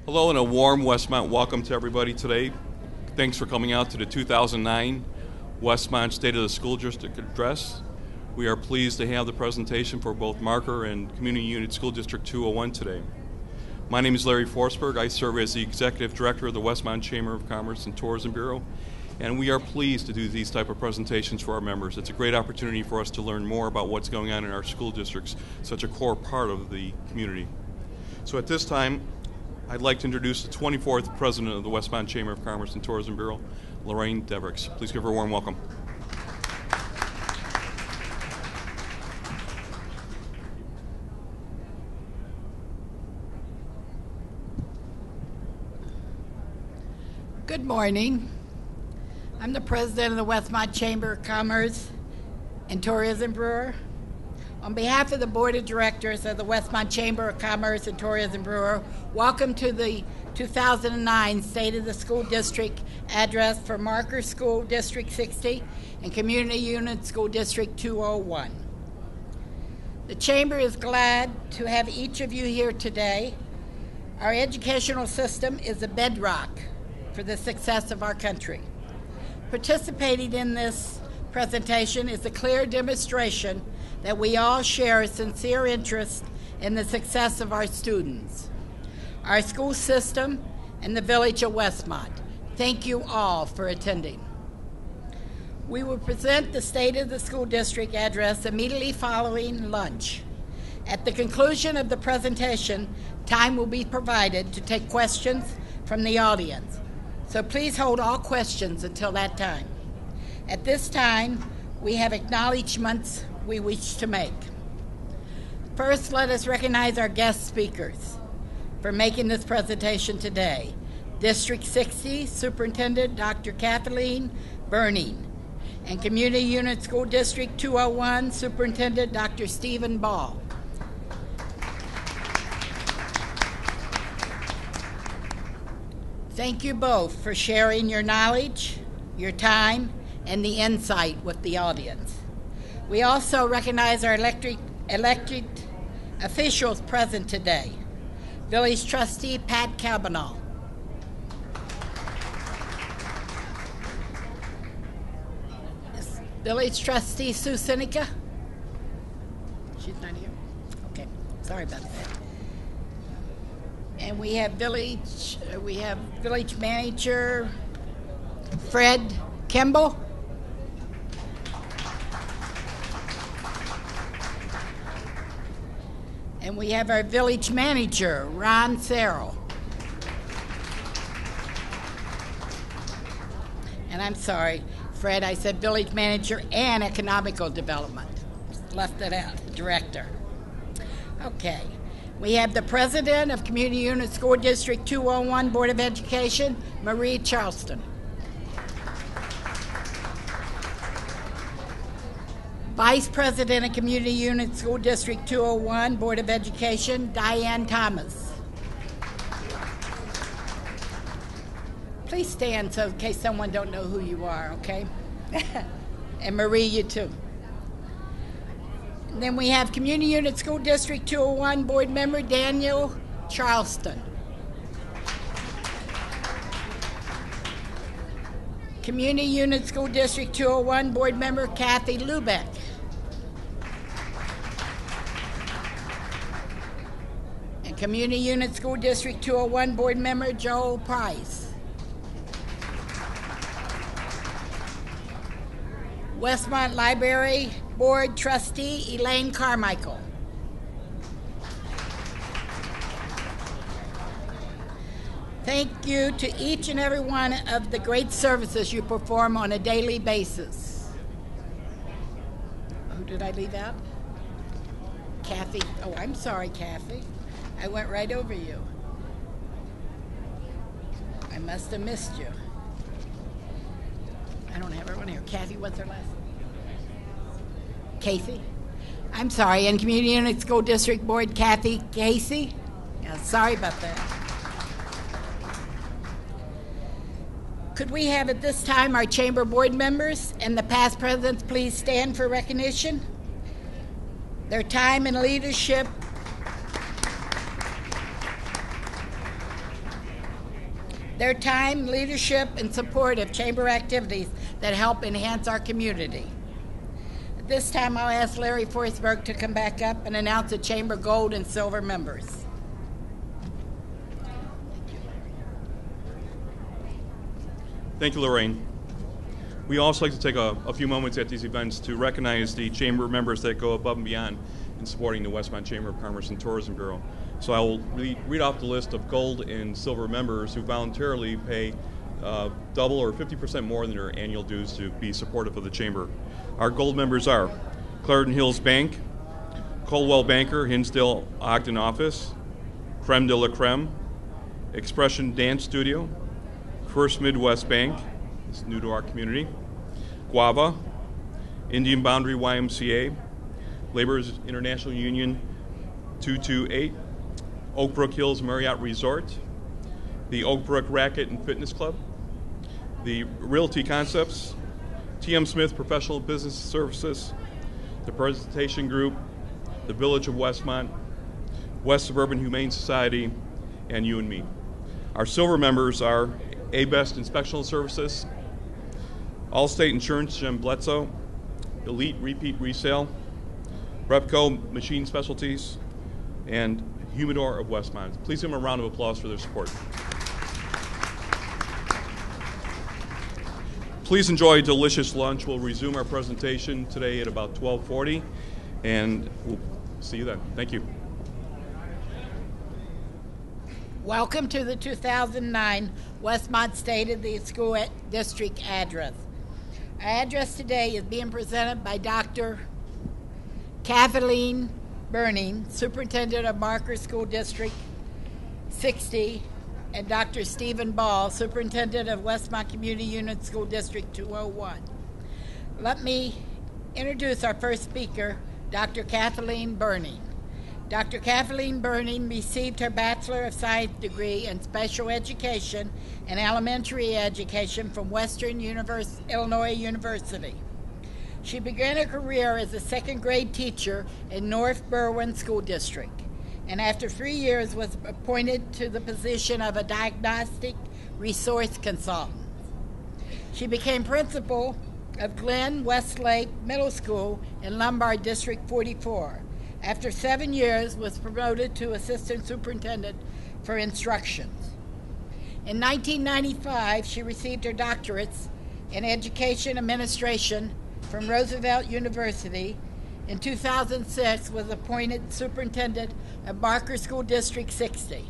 Hello and a warm Westmont welcome to everybody today. Thanks for coming out to the 2009 Westmont State of the School District Address. We are pleased to have the presentation for both Marker and Community Unit School District 201 today. My name is Larry Forsberg. I serve as the Executive Director of the Westmont Chamber of Commerce and Tourism Bureau, and we are pleased to do these type of presentations for our members. It's a great opportunity for us to learn more about what's going on in our school districts, such a core part of the community. So at this time, I'd like to introduce the 24th President of the Westmont Chamber of Commerce and Tourism Bureau, Lorraine Devricks. Please give her a warm welcome. Good morning. I'm the President of the Westmont Chamber of Commerce and Tourism Bureau. On behalf of the Board of Directors of the Westmont Chamber of Commerce and Tourism Bureau, welcome to the 2009 State of the School District Address for Marker School District 60 and Community Unit School District 201. The Chamber is glad to have each of you here today. Our educational system is a bedrock for the success of our country. Participating in this presentation is a clear demonstration that we all share a sincere interest in the success of our students, our school system, and the village of Westmont. Thank you all for attending. We will present the State of the School District address immediately following lunch. At the conclusion of the presentation, time will be provided to take questions from the audience. So please hold all questions until that time. At this time, we have acknowledgments we wish to make. First, let us recognize our guest speakers for making this presentation today. District 60 Superintendent Dr. Kathleen Burning, and Community Unit School District 201 Superintendent Dr. Stephen Ball. Thank you both for sharing your knowledge, your time, and the insight with the audience. We also recognize our elected officials present today. Village Trustee Pat Cavanaugh. Village Trustee Sue Seneca. She's not here? Okay, sorry about that. And we have Village Manager Fred Kimball. And we have our Village Manager, Ron Serrell. And I'm sorry, Fred, I said Village Manager and Economical Development. Left it out, Director. Okay. We have the President of Community Unit School District 201 Board of Education, Marie Charleston. Vice President of Community Unit School District 201 Board of Education, Diane Thomas. Please stand so in case someone don't know who you are, okay? And Marie, you too. And then we have Community Unit School District 201 Board Member Daniel Charleston. Community Unit School District 201 Board Member Kathy Lubeck. And Community Unit School District 201 Board Member Joel Price. Westmont Library Board Trustee Elaine Carmichael. Thank you to each and every one of the great services you perform on a daily basis. Who did I leave out? Kathy. Oh, I'm sorry, Kathy. I went right over you. I must have missed you. I don't have everyone here. Kathy, what's her last name? Casey? I'm sorry, and Community Unit School District Board, Kathy Casey? Yeah, sorry about that. Could we have at this time our Chamber Board members and the past presidents please stand for recognition? Their time and leadership their time, leadership, and support of Chamber activities that help enhance our community. At this time, I'll ask Larry Forsberg to come back up and announce the Chamber Gold and Silver members. Thank you, Lorraine. We also like to take a few moments at these events to recognize the Chamber members that go above and beyond in supporting the Westmont Chamber of Commerce and Tourism Bureau. So I will read off the list of gold and silver members who voluntarily pay double or 50% more than their annual dues to be supportive of the Chamber. Our gold members are Clarendon Hills Bank, Coldwell Banker, Hinsdale Ogden Office, Creme de la Creme, Expression Dance Studio, First Midwest Bank, it's new to our community, Guava, Indian Boundary YMCA, Laborers International Union 228, Oak Brook Hills Marriott Resort, the Oak Brook Racket and Fitness Club, the Realty Concepts, TM Smith Professional Business Services, the Presentation Group, the Village of Westmont, West Suburban Humane Society, and you and me. Our silver members are A-Best Inspectional Services, Allstate Insurance, Jim Bledsoe, Elite Repeat Resale, Repco Machine Specialties, and Humidor of Westmont. Please give them a round of applause for their support. Please enjoy a delicious lunch. We'll resume our presentation today at about 12:40, and we'll see you then. Thank you. Welcome to the 2009 Westmont State of the School District Address. Our address today is being presented by Dr. Kathleen Burning, Superintendent of Marker School District 60, and Dr. Stephen Ball, Superintendent of Westmont Community Unit School District 201. Let me introduce our first speaker, Dr. Kathleen Burning. Dr. Kathleen Burning received her Bachelor of Science degree in Special Education and Elementary Education from Western Illinois University. She began her career as a second-grade teacher in North Berwyn School District, and after 3 years was appointed to the position of a diagnostic resource consultant. She became principal of Glen Westlake Middle School in Lombard District 44. After 7 years, was promoted to assistant superintendent for instructions. In 1995, she received her doctorates in education administration from Roosevelt University. In 2006, was appointed superintendent of Barker School District 60.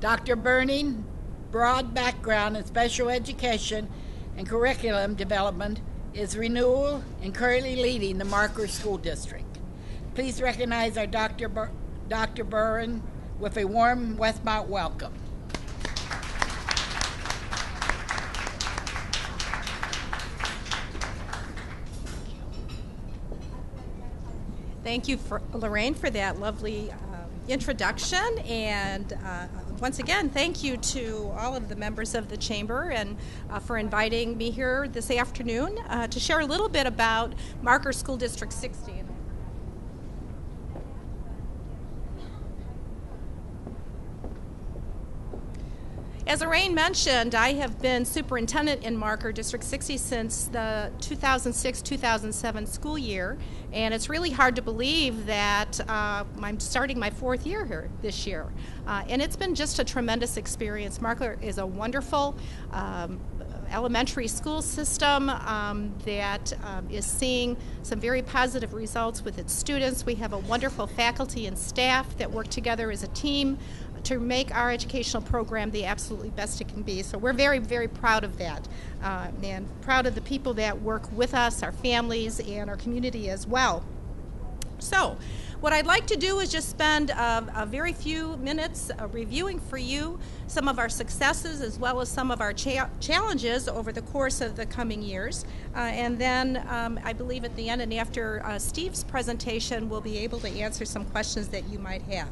Dr. Burning, broad background in special education and curriculum development, is renewal and currently leading the Marker School District. Please recognize our Dr. Burren with a warm Westmont welcome. Thank you, Lorraine, for that lovely introduction. And once again, thank you to all of the members of the Chamber and for inviting me here this afternoon to share a little bit about Marker School District 60. As Lorraine mentioned, I have been superintendent in Marker District 60 since the 2006-2007 school year, and it's really hard to believe that I'm starting my 4th year here this year. And it's been just a tremendous experience. Marker is a wonderful elementary school system that is seeing some very positive results with its students. We have a wonderful faculty and staff that work together as a team to make our educational program the absolutely best it can be. So we're very, very proud of that, and proud of the people that work with us, our families, and our community as well. So what I'd like to do is just spend a very few minutes reviewing for you some of our successes as well as some of our challenges over the course of the coming years. And then I believe at the end and after Steve's presentation, we'll be able to answer some questions that you might have.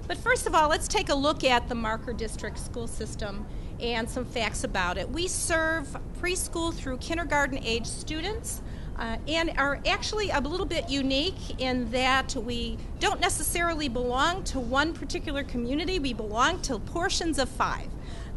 But first of all, let's take a look at the Marker District school system and some facts about it. We serve preschool through kindergarten age students and are actually a little bit unique in that we don't necessarily belong to one particular community. We belong to portions of 5.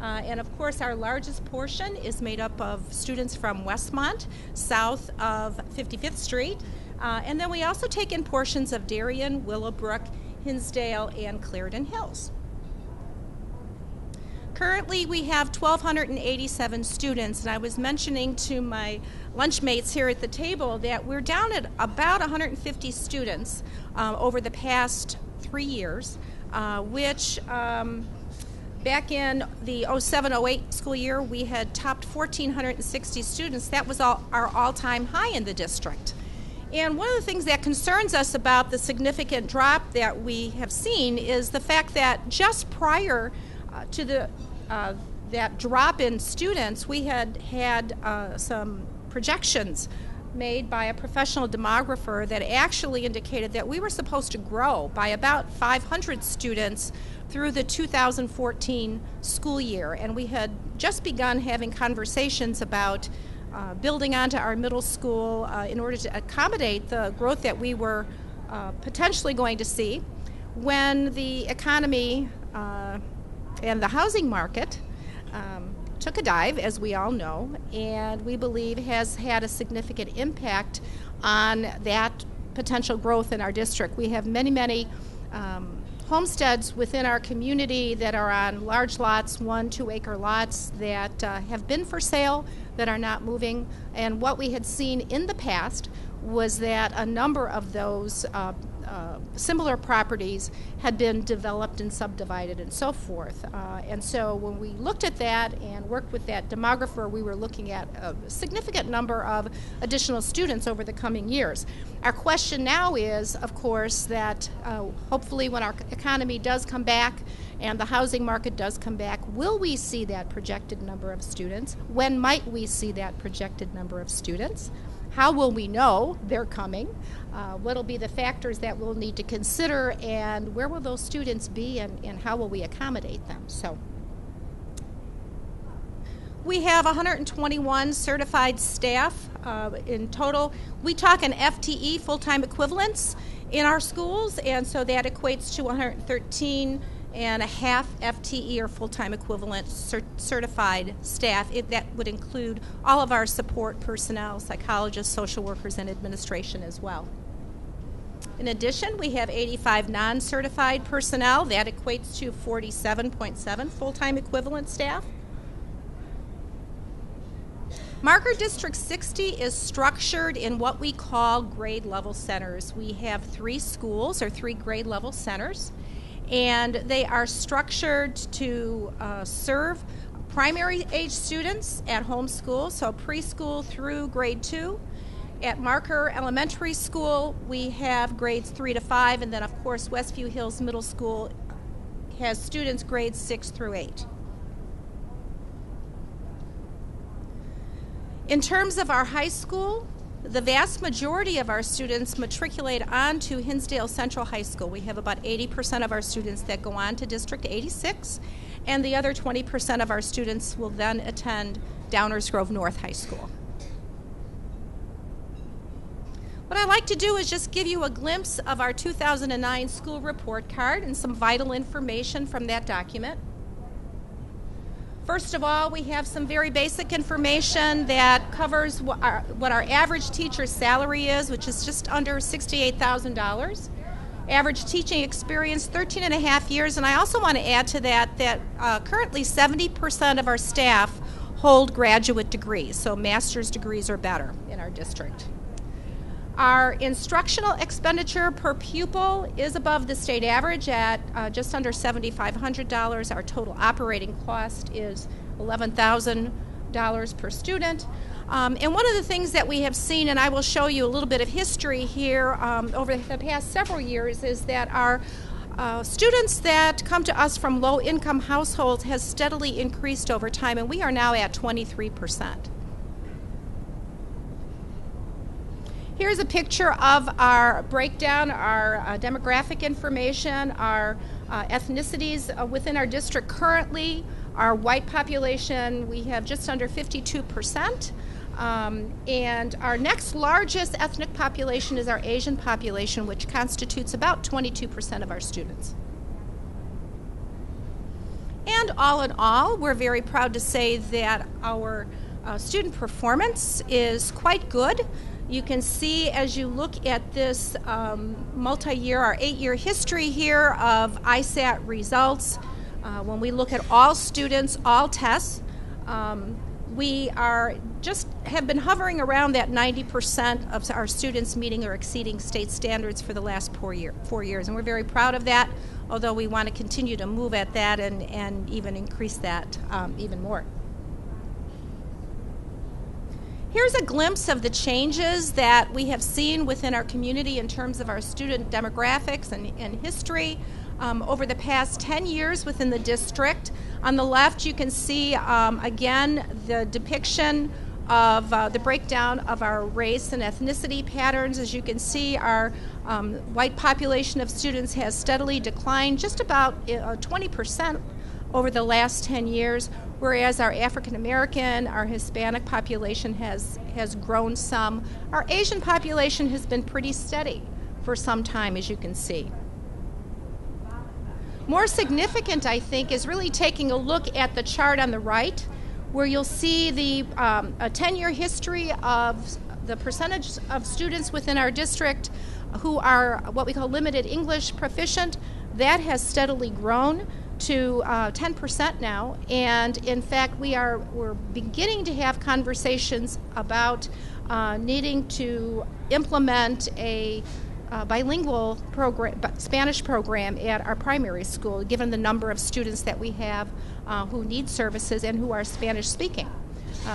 And of course, our largest portion is made up of students from Westmont, south of 55th Street. And then we also take in portions of Darien, Willowbrook, Hinsdale, and Clarendon Hills. Currently, we have 1,287 students, and I was mentioning to my lunch mates here at the table that we're down at about 150 students over the past 3 years, which back in the 07-08 school year, we had topped 1,460 students. That was our all-time high in the district. And one of the things that concerns us about the significant drop that we have seen is the fact that just prior to that drop in students, we had some projections made by a professional demographer that actually indicated that we were supposed to grow by about 500 students through the 2014 school year. And we had just begun having conversations about building onto our middle school in order to accommodate the growth that we were potentially going to see when the economy and the housing market took a dive, as we all know, and we believe has had a significant impact on that potential growth in our district. We have many homesteads within our community that are on large lots, 1-2 acre lots that have been for sale, that are not moving. And what we had seen in the past was that a number of those similar properties had been developed and subdivided and so forth. And so when we looked at that and worked with that demographer, we were looking at a significant number of additional students over the coming years. Our question now is, of course, that hopefully when our economy does come back and the housing market does come back, will we see that projected number of students? When might we see that projected number of students? How will we know they're coming? What will be the factors that we'll need to consider, and where will those students be, and how will we accommodate them? So we have 121 certified staff in total. We talk in FTE, full-time equivalents, in our schools, and so that equates to 113 and a half FTE or full-time equivalent certified staff. That would include all of our support personnel, psychologists, social workers, and administration as well. In addition, we have 85 non-certified personnel. That equates to 47.7 full-time equivalent staff. Marker District 60 is structured in what we call grade level centers. We have 3 schools, or 3 grade level centers, and they are structured to serve primary age students at home school, so preschool through grade 2. At Marker Elementary School, we have grades 3 to 5, and then of course Westview Hills Middle School has students grades 6 through 8. In terms of our high school, the vast majority of our students matriculate on to Hinsdale Central High School. We have about 80% of our students that go on to District 86, and the other 20% of our students will then attend Downers Grove North High School. What I like to do is just give you a glimpse of our 2009 school report card and some vital information from that document. First of all, we have some very basic information that covers what our average teacher's salary is, which is just under $68,000. Average teaching experience, 13 and a half years. And I also want to add to that currently 70% of our staff hold graduate degrees, so master's degrees or better in our district. Our instructional expenditure per pupil is above the state average at just under $7,500. Our total operating cost is $11,000 per student. And one of the things that we have seen, and I will show you a little bit of history here over the past several years, is that our students that come to us from low-income households has steadily increased over time, and we are now at 23%. Here's a picture of our breakdown, our demographic information, our ethnicities within our district. Currently, our white population, we have just under 52%. And our next largest ethnic population is our Asian population, which constitutes about 22% of our students. And all in all, we're very proud to say that our student performance is quite good. You can see as you look at this multi-year or 8-year history here of ISAT results, when we look at all students, all tests, we have been hovering around that 90% of our students meeting or exceeding state standards for the last 4 years. And we're very proud of that, although we want to continue to move at that and even increase that even more. Here's a glimpse of the changes that we have seen within our community in terms of our student demographics and history over the past 10 years within the district. On the left, you can see, again, the depiction of the breakdown of our race and ethnicity patterns. As you can see, our white population of students has steadily declined just about 20% over the last 10 years, whereas our African American, our Hispanic population has grown some. Our Asian population has been pretty steady for some time, as you can see. More significant, I think, is really taking a look at the chart on the right, where you'll see the a 10-year history of the percentage of students within our district who are what we call limited English proficient. That has steadily grown to 10% now, and in fact we're beginning to have conversations about needing to implement a bilingual program, Spanish program at our primary school, given the number of students that we have who need services and who are Spanish speaking.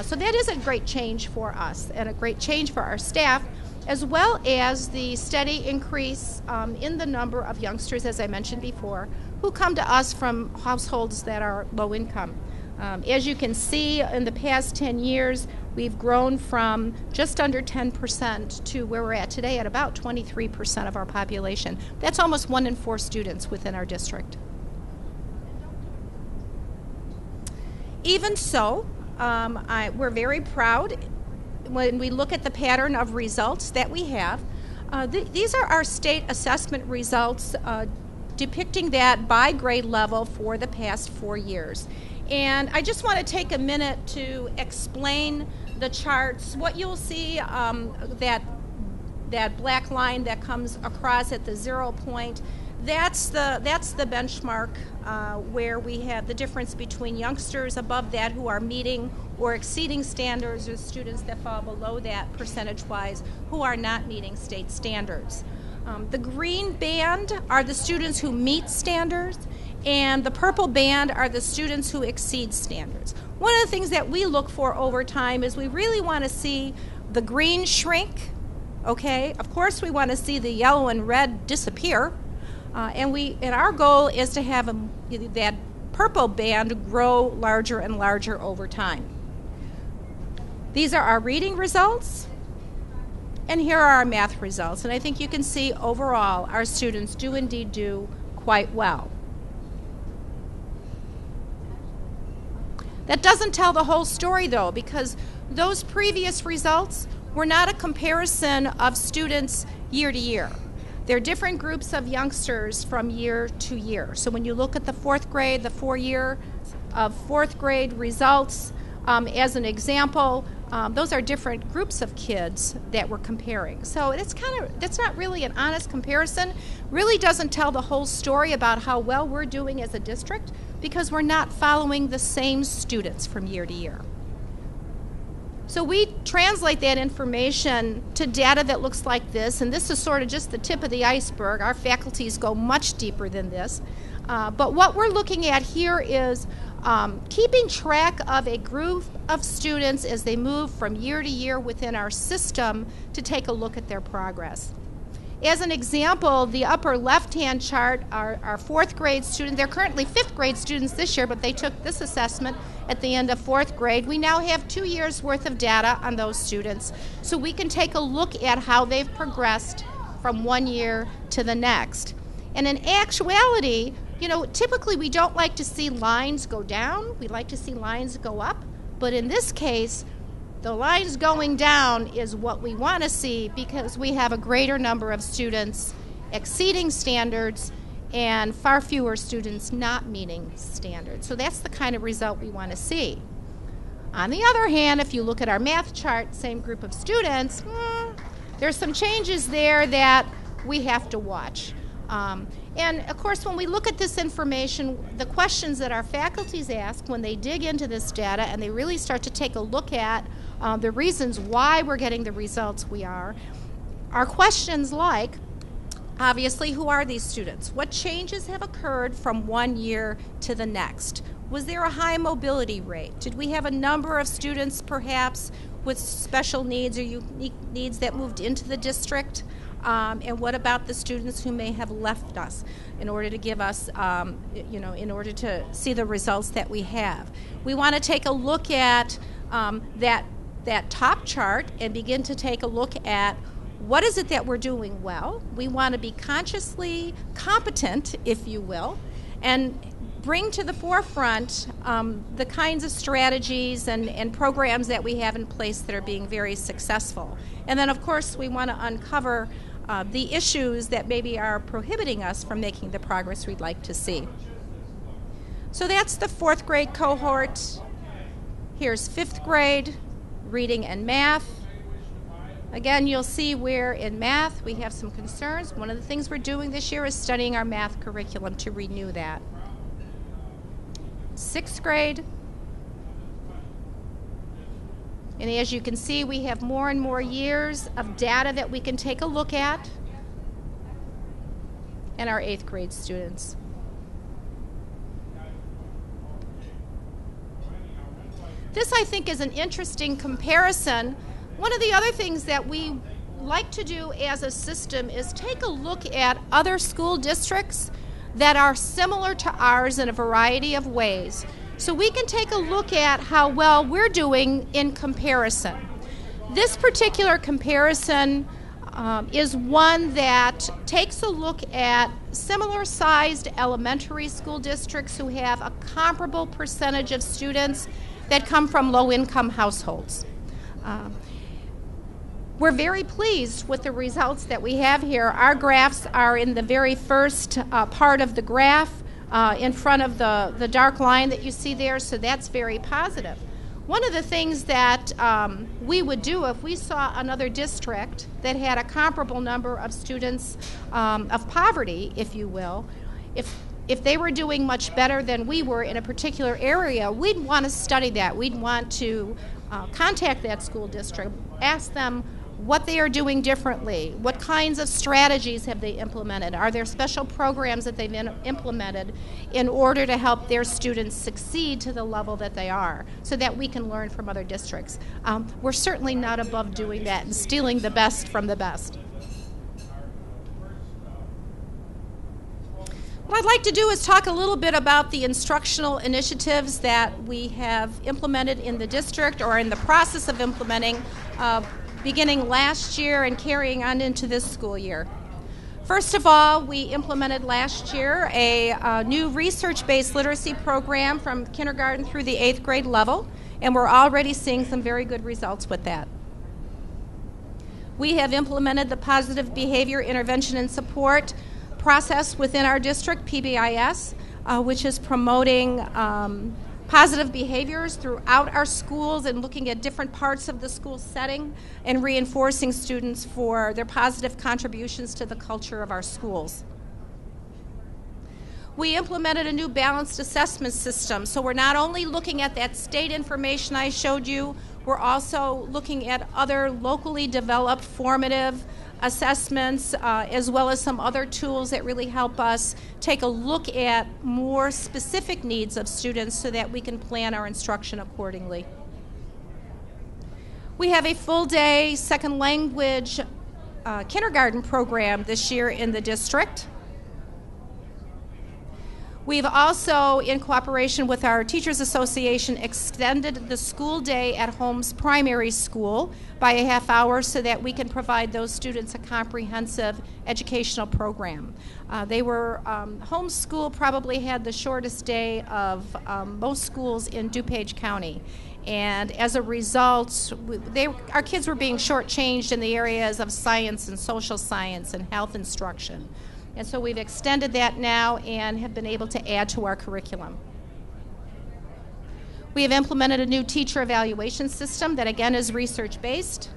So that is a great change for us and a great change for our staff, as well as the steady increase in the number of youngsters, as I mentioned before, who come to us from households that are low income. As you can see, in the past 10 years, we've grown from just under 10% to where we're at today at about 23% of our population. That's almost 1 in 4 students within our district. Even so, we're very proud when we look at the pattern of results that we have. These are our state assessment results depicting that by grade level for the past 4 years. And I just want to take a minute to explain the charts. What you'll see, that black line that comes across at the 0 point, that's the benchmark where we have the difference between youngsters above that who are meeting or exceeding standards, or students that fall below that percentage-wise who are not meeting state standards. The green band are the students who meet standards, and the purple band are the students who exceed standards. One of the things that we look for over time is we really want to see the green shrink, okay? Of course we want to see the yellow and red disappear, and our goal is to have that purple band grow larger and larger over time. These are our reading results, and here are our math results. And I think you can see overall our students do indeed do quite well. That doesn't tell the whole story, though, because those previous results were not a comparison of students year to year. They're different groups of youngsters from year to year. So when you look at the 4th grade, the 4-year of 4th grade results, as an example, those are different groups of kids that we're comparing. So that's not really an honest comparison. Really doesn't tell the whole story about how well we're doing as a district, because we're not following the same students from year to year. So we translate that information to data that looks like this, and this is sort of just the tip of the iceberg. Our faculties go much deeper than this. But what we're looking at here is keeping track of a group of students as they move from year to year within our system to take a look at their progress. As an example, the upper left-hand chart are our 4th grade students. They're currently 5th grade students this year, but they took this assessment at the end of 4th grade. We now have 2 years worth of data on those students, so we can take a look at how they've progressed from one year to the next. And in actuality, typically we don't like to see lines go down. We like to see lines go up. But in this case, the lines going down is what we want to see, because we have a greater number of students exceeding standards and far fewer students not meeting standards. So that's the kind of result we want to see. On the other hand, if you look at our math chart, same group of students, there's some changes there that we have to watch. And of course, when we look at this information, the questions that our faculties ask when they dig into this data and they really start to take a look at the reasons why we're getting the results we are questions like, obviously, who are these students? What changes have occurred from one year to the next? Was there a high mobility rate? Did we have a number of students perhaps with special needs or unique needs that moved into the district? And what about the students who may have left us in order to give us, in order to see the results that we have? We want to take a look at that top chart and begin to take a look at what is it that we're doing well. We want to be consciously competent, if you will, and bring to the forefront the kinds of strategies and programs that we have in place that are being very successful. And then, of course, we want to uncover the issues that maybe are prohibiting us from making the progress we'd like to see. So that's the 4th grade cohort. Here's 5th grade, reading and math. Again, you'll see where in math we have some concerns. One of the things we're doing this year is studying our math curriculum to renew that. 6th grade. And as you can see, we have more and more years of data that we can take a look at. And our 8th grade students. This, I think, is an interesting comparison. One of the other things that we like to do as a system is take a look at other school districts that are similar to ours in a variety of ways. So we can take a look at how well we're doing in comparison. This particular comparison is one that takes a look at similar-sized elementary school districts who have a comparable percentage of students that come from low-income households. We're very pleased with the results that we have here. Our graphs are in the very first part of the graph in front of the dark line that you see there, so that's very positive. One of the things that we would do if we saw another district that had a comparable number of students of poverty, if you will, if they were doing much better than we were in a particular area, we'd want to study that. We'd want to contact that school district, ask them what they are doing differently, what kinds of strategies have they implemented, are there special programs that they've implemented in order to help their students succeed to the level that they are, so that we can learn from other districts. We're certainly not above doing that and stealing the best from the best. What I'd like to do is talk a little bit about the instructional initiatives that we have implemented in the district or in the process of implementing beginning last year and carrying on into this school year. First of all, we implemented last year a new research-based literacy program from kindergarten through the 8th grade level, and we're already seeing some very good results with that. We have implemented the positive behavior intervention and support process within our district, PBIS, which is promoting positive behaviors throughout our schools and looking at different parts of the school setting and reinforcing students for their positive contributions to the culture of our schools. We implemented a new balanced assessment system, so we're not only looking at that state information I showed you, we're also looking at other locally developed formative assessments, as well as some other tools that really help us take a look at more specific needs of students so that we can plan our instruction accordingly. We have a full-day second language kindergarten program this year in the district. We've also, in cooperation with our Teachers Association, extended the school day at Holmes Primary School by a half hour so that we can provide those students a comprehensive educational program. Holmes School probably had the shortest day of most schools in DuPage County. And as a result, our kids were being shortchanged in the areas of science and social science and health instruction. And so we've extended that now and have been able to add to our curriculum. We have implemented a new teacher evaluation system that again is research-based.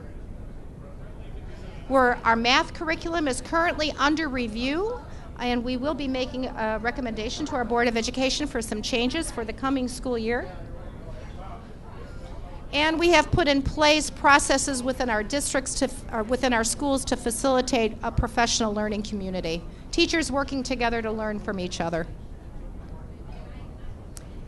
Our math curriculum is currently under review, and we will be making a recommendation to our Board of Education for some changes for the coming school year. And we have put in place processes within our districts or within our schools to facilitate a professional learning community. Teachers working together to learn from each other.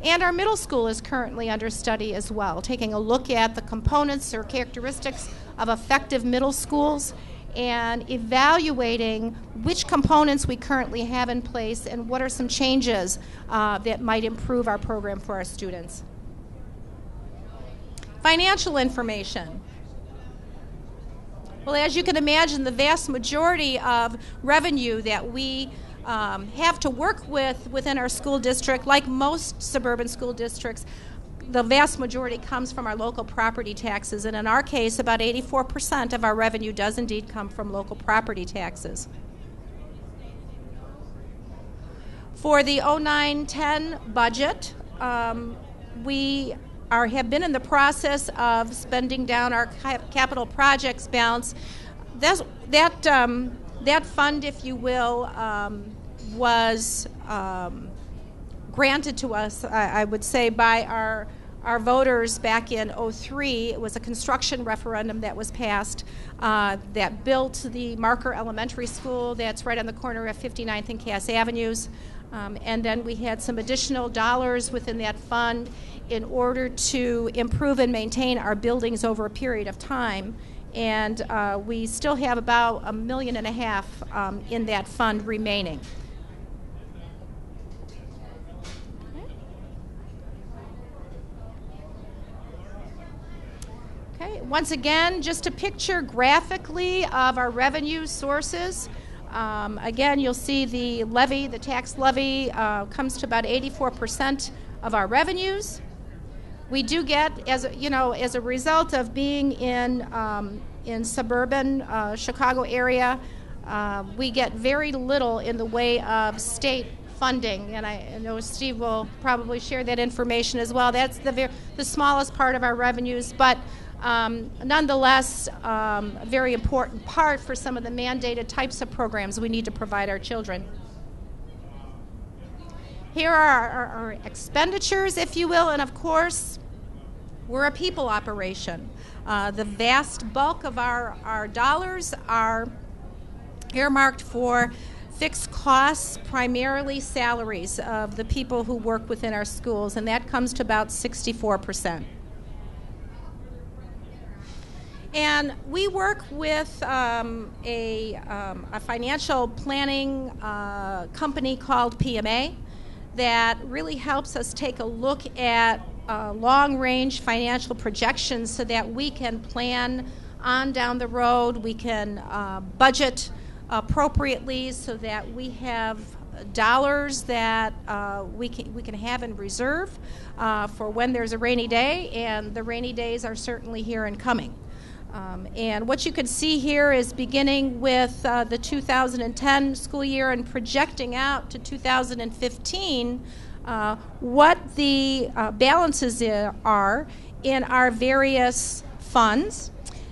And our middle school is currently under study as well, taking a look at the components or characteristics of effective middle schools and evaluating which components we currently have in place and what are some changes that might improve our program for our students. Financial information. Well, as you can imagine, the vast majority of revenue that we have to work with within our school district, like most suburban school districts, the vast majority comes from our local property taxes. And in our case, about 84% of our revenue does indeed come from local property taxes. For the 09-10 budget, we have been in the process of spending down our capital projects balance. That fund, if you will, was granted to us, I would say, by our voters back in 2003. It was a construction referendum that was passed that built the Marker Elementary School that's right on the corner of 59th and Cass Avenues. And then we had some additional dollars within that fund in order to improve and maintain our buildings over a period of time. And we still have about $1.5 million in that fund remaining. Okay, once again, just a picture graphically of our revenue sources. Again, you'll see the tax levy comes to about 84% of our revenues. We do get, as a result of being in suburban Chicago area, we get very little in the way of state funding, and I know Steve will probably share that information as well. That's the smallest part of our revenues, but nonetheless, a very important part for some of the mandated types of programs we need to provide our children. Here are our expenditures, if you will, and of course, we're a people operation. The vast bulk of our dollars are earmarked for fixed costs, primarily salaries of the people who work within our schools, and that comes to about 64%. And we work with a financial planning company called PMA that really helps us take a look at long-range financial projections so that we can plan on down the road. We can budget appropriately so that we have dollars that we can have in reserve for when there's a rainy day, and the rainy days are certainly here and coming. And what you can see here is beginning with the 2010 school year and projecting out to 2015 what the balances are in our various funds.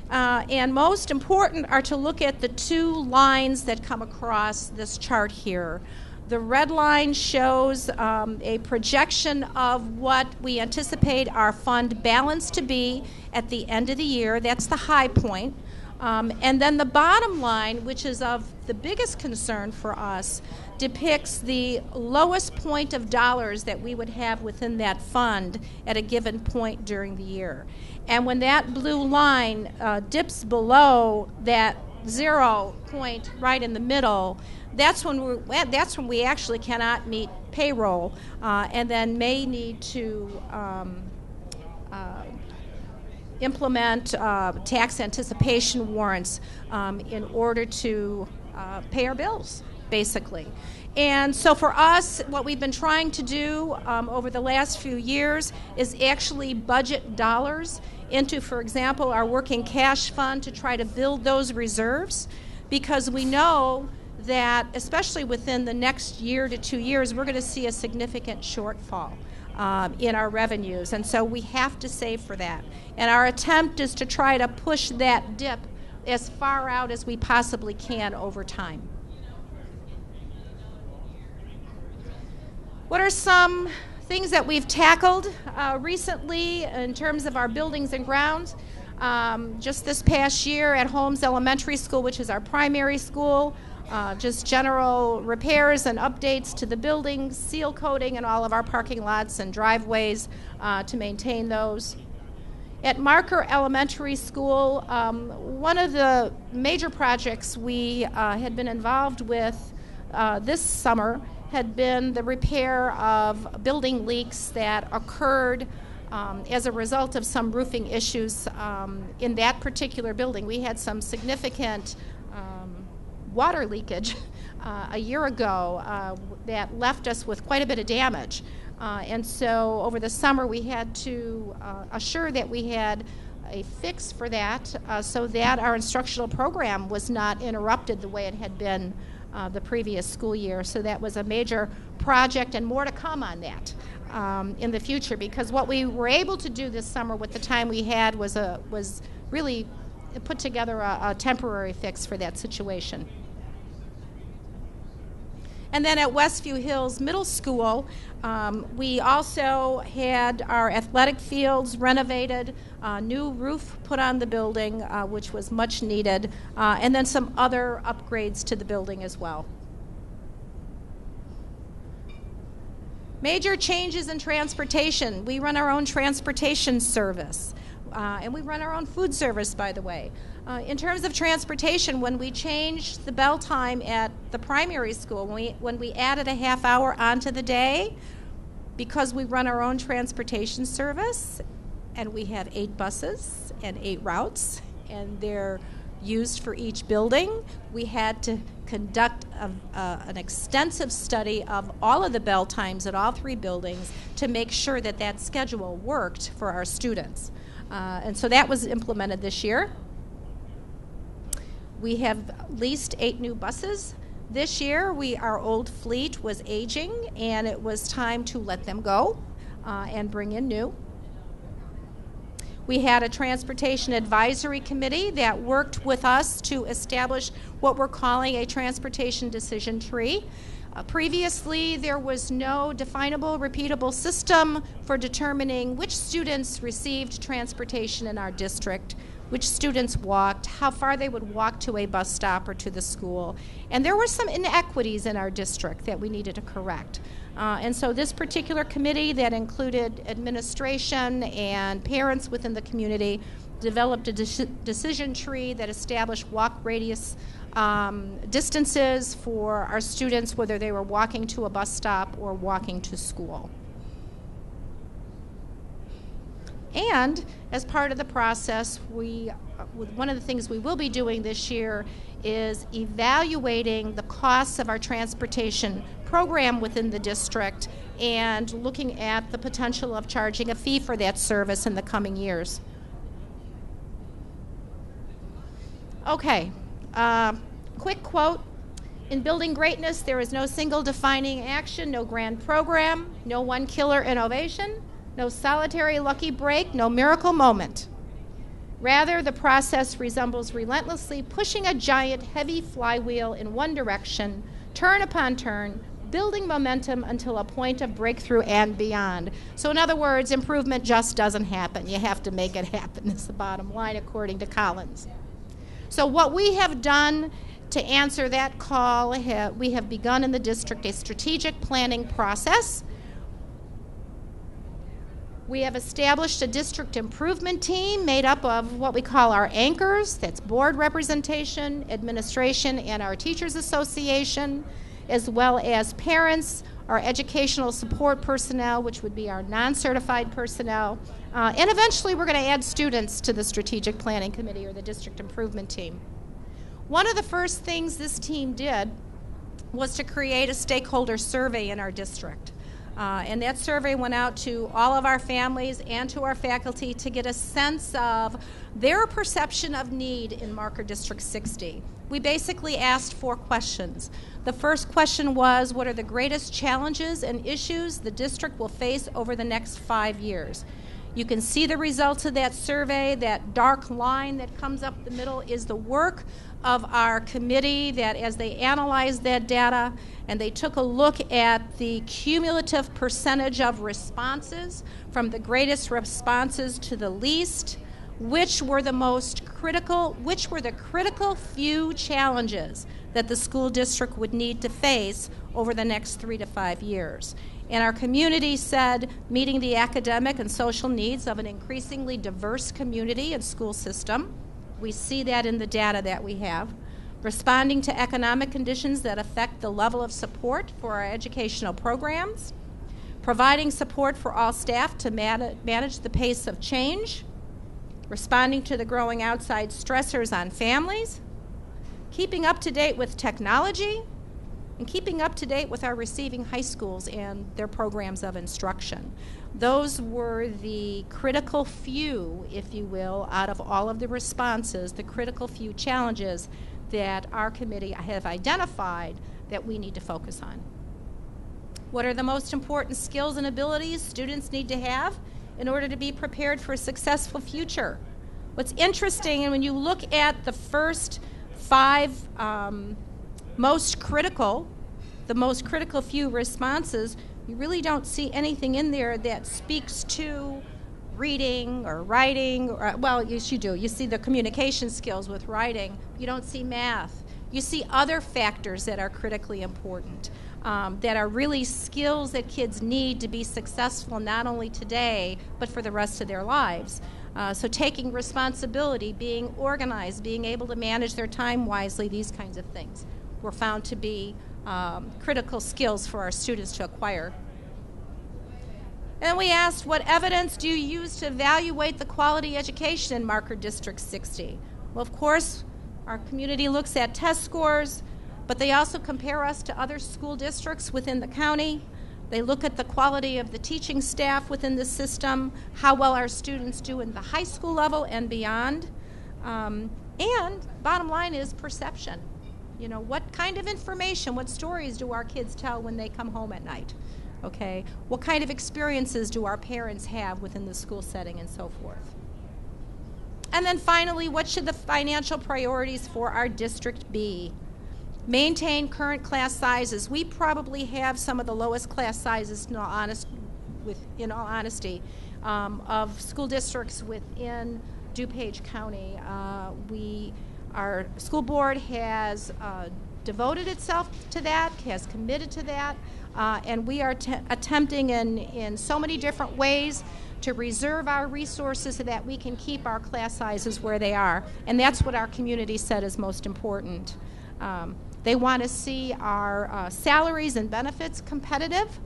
And most important are to look at the two lines that come across this chart here. The red line shows a projection of what we anticipate our fund balance to be at the end of the year. That's the high point. And then the bottom line, which is of the biggest concern for us, depicts the lowest point of dollars that we would have within that fund at a given point during the year. And when that blue line dips below that 0 point right in the middle, that's when we actually cannot meet payroll and then may need to implement tax anticipation warrants in order to pay our bills, basically. And so for us, what we've been trying to do over the last few years is actually budget dollars into, for example, our working cash fund to try to build those reserves, because we know that, especially within the next year to 2 years, we're going to see a significant shortfall in our revenues. And so we have to save for that. And our attempt is to try to push that dip as far out as we possibly can over time. What are some things that we've tackled recently in terms of our buildings and grounds? Just this past year at Holmes Elementary School, which is our primary school, just general repairs and updates to the buildings, seal coating in all of our parking lots and driveways to maintain those. At Marker Elementary School, one of the major projects we had been involved with this summer had been the repair of building leaks that occurred as a result of some roofing issues in that particular building. We had some significant water leakage a year ago that left us with quite a bit of damage. And so over the summer we had to assure that we had a fix for that so that our instructional program was not interrupted the way it had been the previous school year. So that was a major project, and more to come on that in the future, because what we were able to do this summer with the time we had was really put together a temporary fix for that situation. And then at Westview Hills Middle School, we also had our athletic fields renovated, new roof put on the building, which was much needed, and then some other upgrades to the building as well. Major changes in transportation. We run our own transportation service, and we run our own food service, by the way. In terms of transportation, when we changed the bell time at the primary school, when we added a half hour onto the day, because we run our own transportation service, and we have 8 buses and 8 routes, and they're used for each building, we had to conduct an extensive study of all of the bell times at all 3 buildings to make sure that that schedule worked for our students. And so that was implemented this year. We have leased 8 new buses. This year, our old fleet was aging, and it was time to let them go and bring in new. We had a transportation advisory committee that worked with us to establish what we're calling a transportation decision tree. Previously, there was no definable, repeatable system for determining which students received transportation in our district, which students walked, how far they would walk to a bus stop or to the school. And there were some inequities in our district that we needed to correct. And so this particular committee that included administration and parents within the community developed a decision tree that established walk radius distances for our students, whether they were walking to a bus stop or walking to school. And as part of the process, one of the things we will be doing this year is evaluating the costs of our transportation program within the district and looking at the potential of charging a fee for that service in the coming years. Okay, quick quote. In building greatness, there is no single defining action, no grand program, no one killer innovation, no solitary lucky break, no miracle moment. Rather, the process resembles relentlessly pushing a giant, heavy flywheel in one direction, turn upon turn, building momentum until a point of breakthrough and beyond. So in other words, improvement just doesn't happen. You have to make it happen, is the bottom line, according to Collins. So what we have done to answer that call, we have begun in the district a strategic planning process. We have established a district improvement team made up of what we call our anchors. That's board representation, administration, and our teachers association, as well as parents, our educational support personnel, which would be our non-certified personnel, and eventually we're going to add students to the strategic planning committee or the district improvement team. One of the first things this team did was to create a stakeholder survey in our district. And that survey went out to all of our families and to our faculty to get a sense of their perception of need in Marker District 60. We basically asked 4 questions. The first question was, what are the greatest challenges and issues the district will face over the next 5 years? You can see the results of that survey. That dark line that comes up the middle is the work of our committee that as they analyzed that data and they took a look at the cumulative percentage of responses from the greatest responses to the least, which were the critical few challenges that the school district would need to face over the next 3 to 5 years. And our community said meeting the academic and social needs of an increasingly diverse community and school system. We see that in the data that we have. Responding to economic conditions that affect the level of support for our educational programs. Providing support for all staff to manage the pace of change. Responding to the growing outside stressors on families. Keeping up to date with technology. And keeping up to date with our receiving high schools and their programs of instruction. Those were the critical few, if you will, out of all of the responses, the critical few challenges that our committee have identified that we need to focus on. What are the most important skills and abilities students need to have in order to be prepared for a successful future? What's interesting, and when you look at the first 5 most critical few responses, you really don't see anything in there that speaks to reading or writing. Well, yes, you do. You see the communication skills with writing. You don't see math. You see other factors that are critically important, that are really skills that kids need to be successful not only today, but for the rest of their lives. So taking responsibility, being organized, being able to manage their time wisely, these kinds of things were found to be critical skills for our students to acquire. And we asked, what evidence do you use to evaluate the quality education in Marker District 60? Well, of course, our community looks at test scores, but they also compare us to other school districts within the county. They look at the quality of the teaching staff within the system, how well our students do in the high school level and beyond. And bottom line is perception. You know, what kind of information, what stories do our kids tell when they come home at night? Okay, what kind of experiences do our parents have within the school setting and so forth? And then finally, what should the financial priorities for our district be? Maintain current class sizes. We probably have some of the lowest class sizes, in all honesty, of school districts within DuPage County. Our school board has devoted itself to that, has committed to that, and we are attempting in so many different ways to reserve our resources so that we can keep our class sizes where they are. And that's what our community said is most important. They want to see our salaries and benefits competitive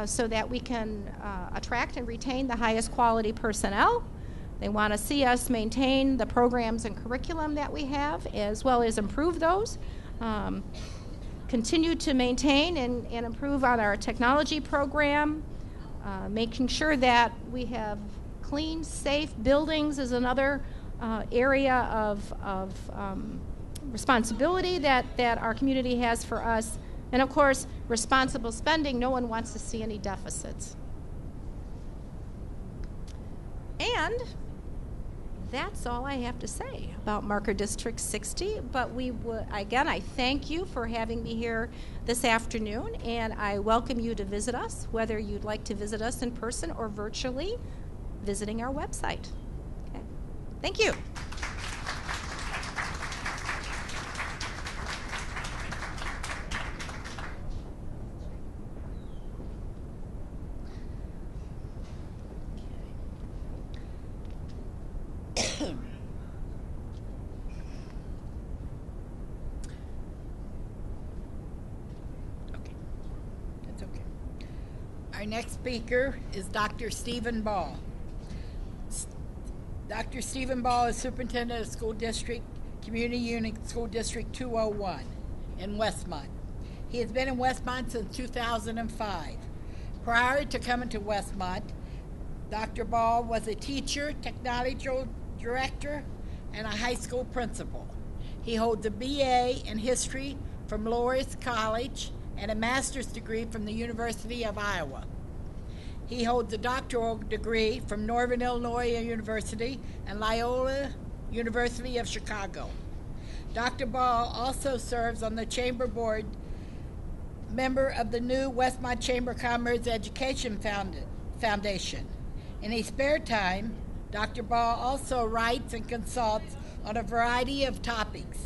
so that we can attract and retain the highest quality personnel. They want to see us maintain the programs and curriculum that we have, as well as improve those. Continue to maintain and improve on our technology program. Making sure that we have clean, safe buildings is another area of responsibility that our community has for us. And of course, responsible spending. No one wants to see any deficits. And that's all I have to say about Marker District 60. But again, I thank you for having me here this afternoon, and I welcome you to visit us, whether you'd like to visit us in person or virtually, visiting our website. Okay. Thank you. Our next speaker is Dr. Stephen Ball. Dr. Stephen Ball is Superintendent of School District, Community Unit School District 201 in Westmont. He has been in Westmont since 2005. Prior to coming to Westmont, Dr. Ball was a teacher, technology director, and a high school principal. He holds a BA in history from Loras College and a master's degree from the University of Iowa. He holds a doctoral degree from Northern Illinois University and Loyola University of Chicago. Dr. Ball also serves on the Chamber Board, member of the new Westmont Chamber of Commerce Education Foundation. In his spare time, Dr. Ball also writes and consults on a variety of topics,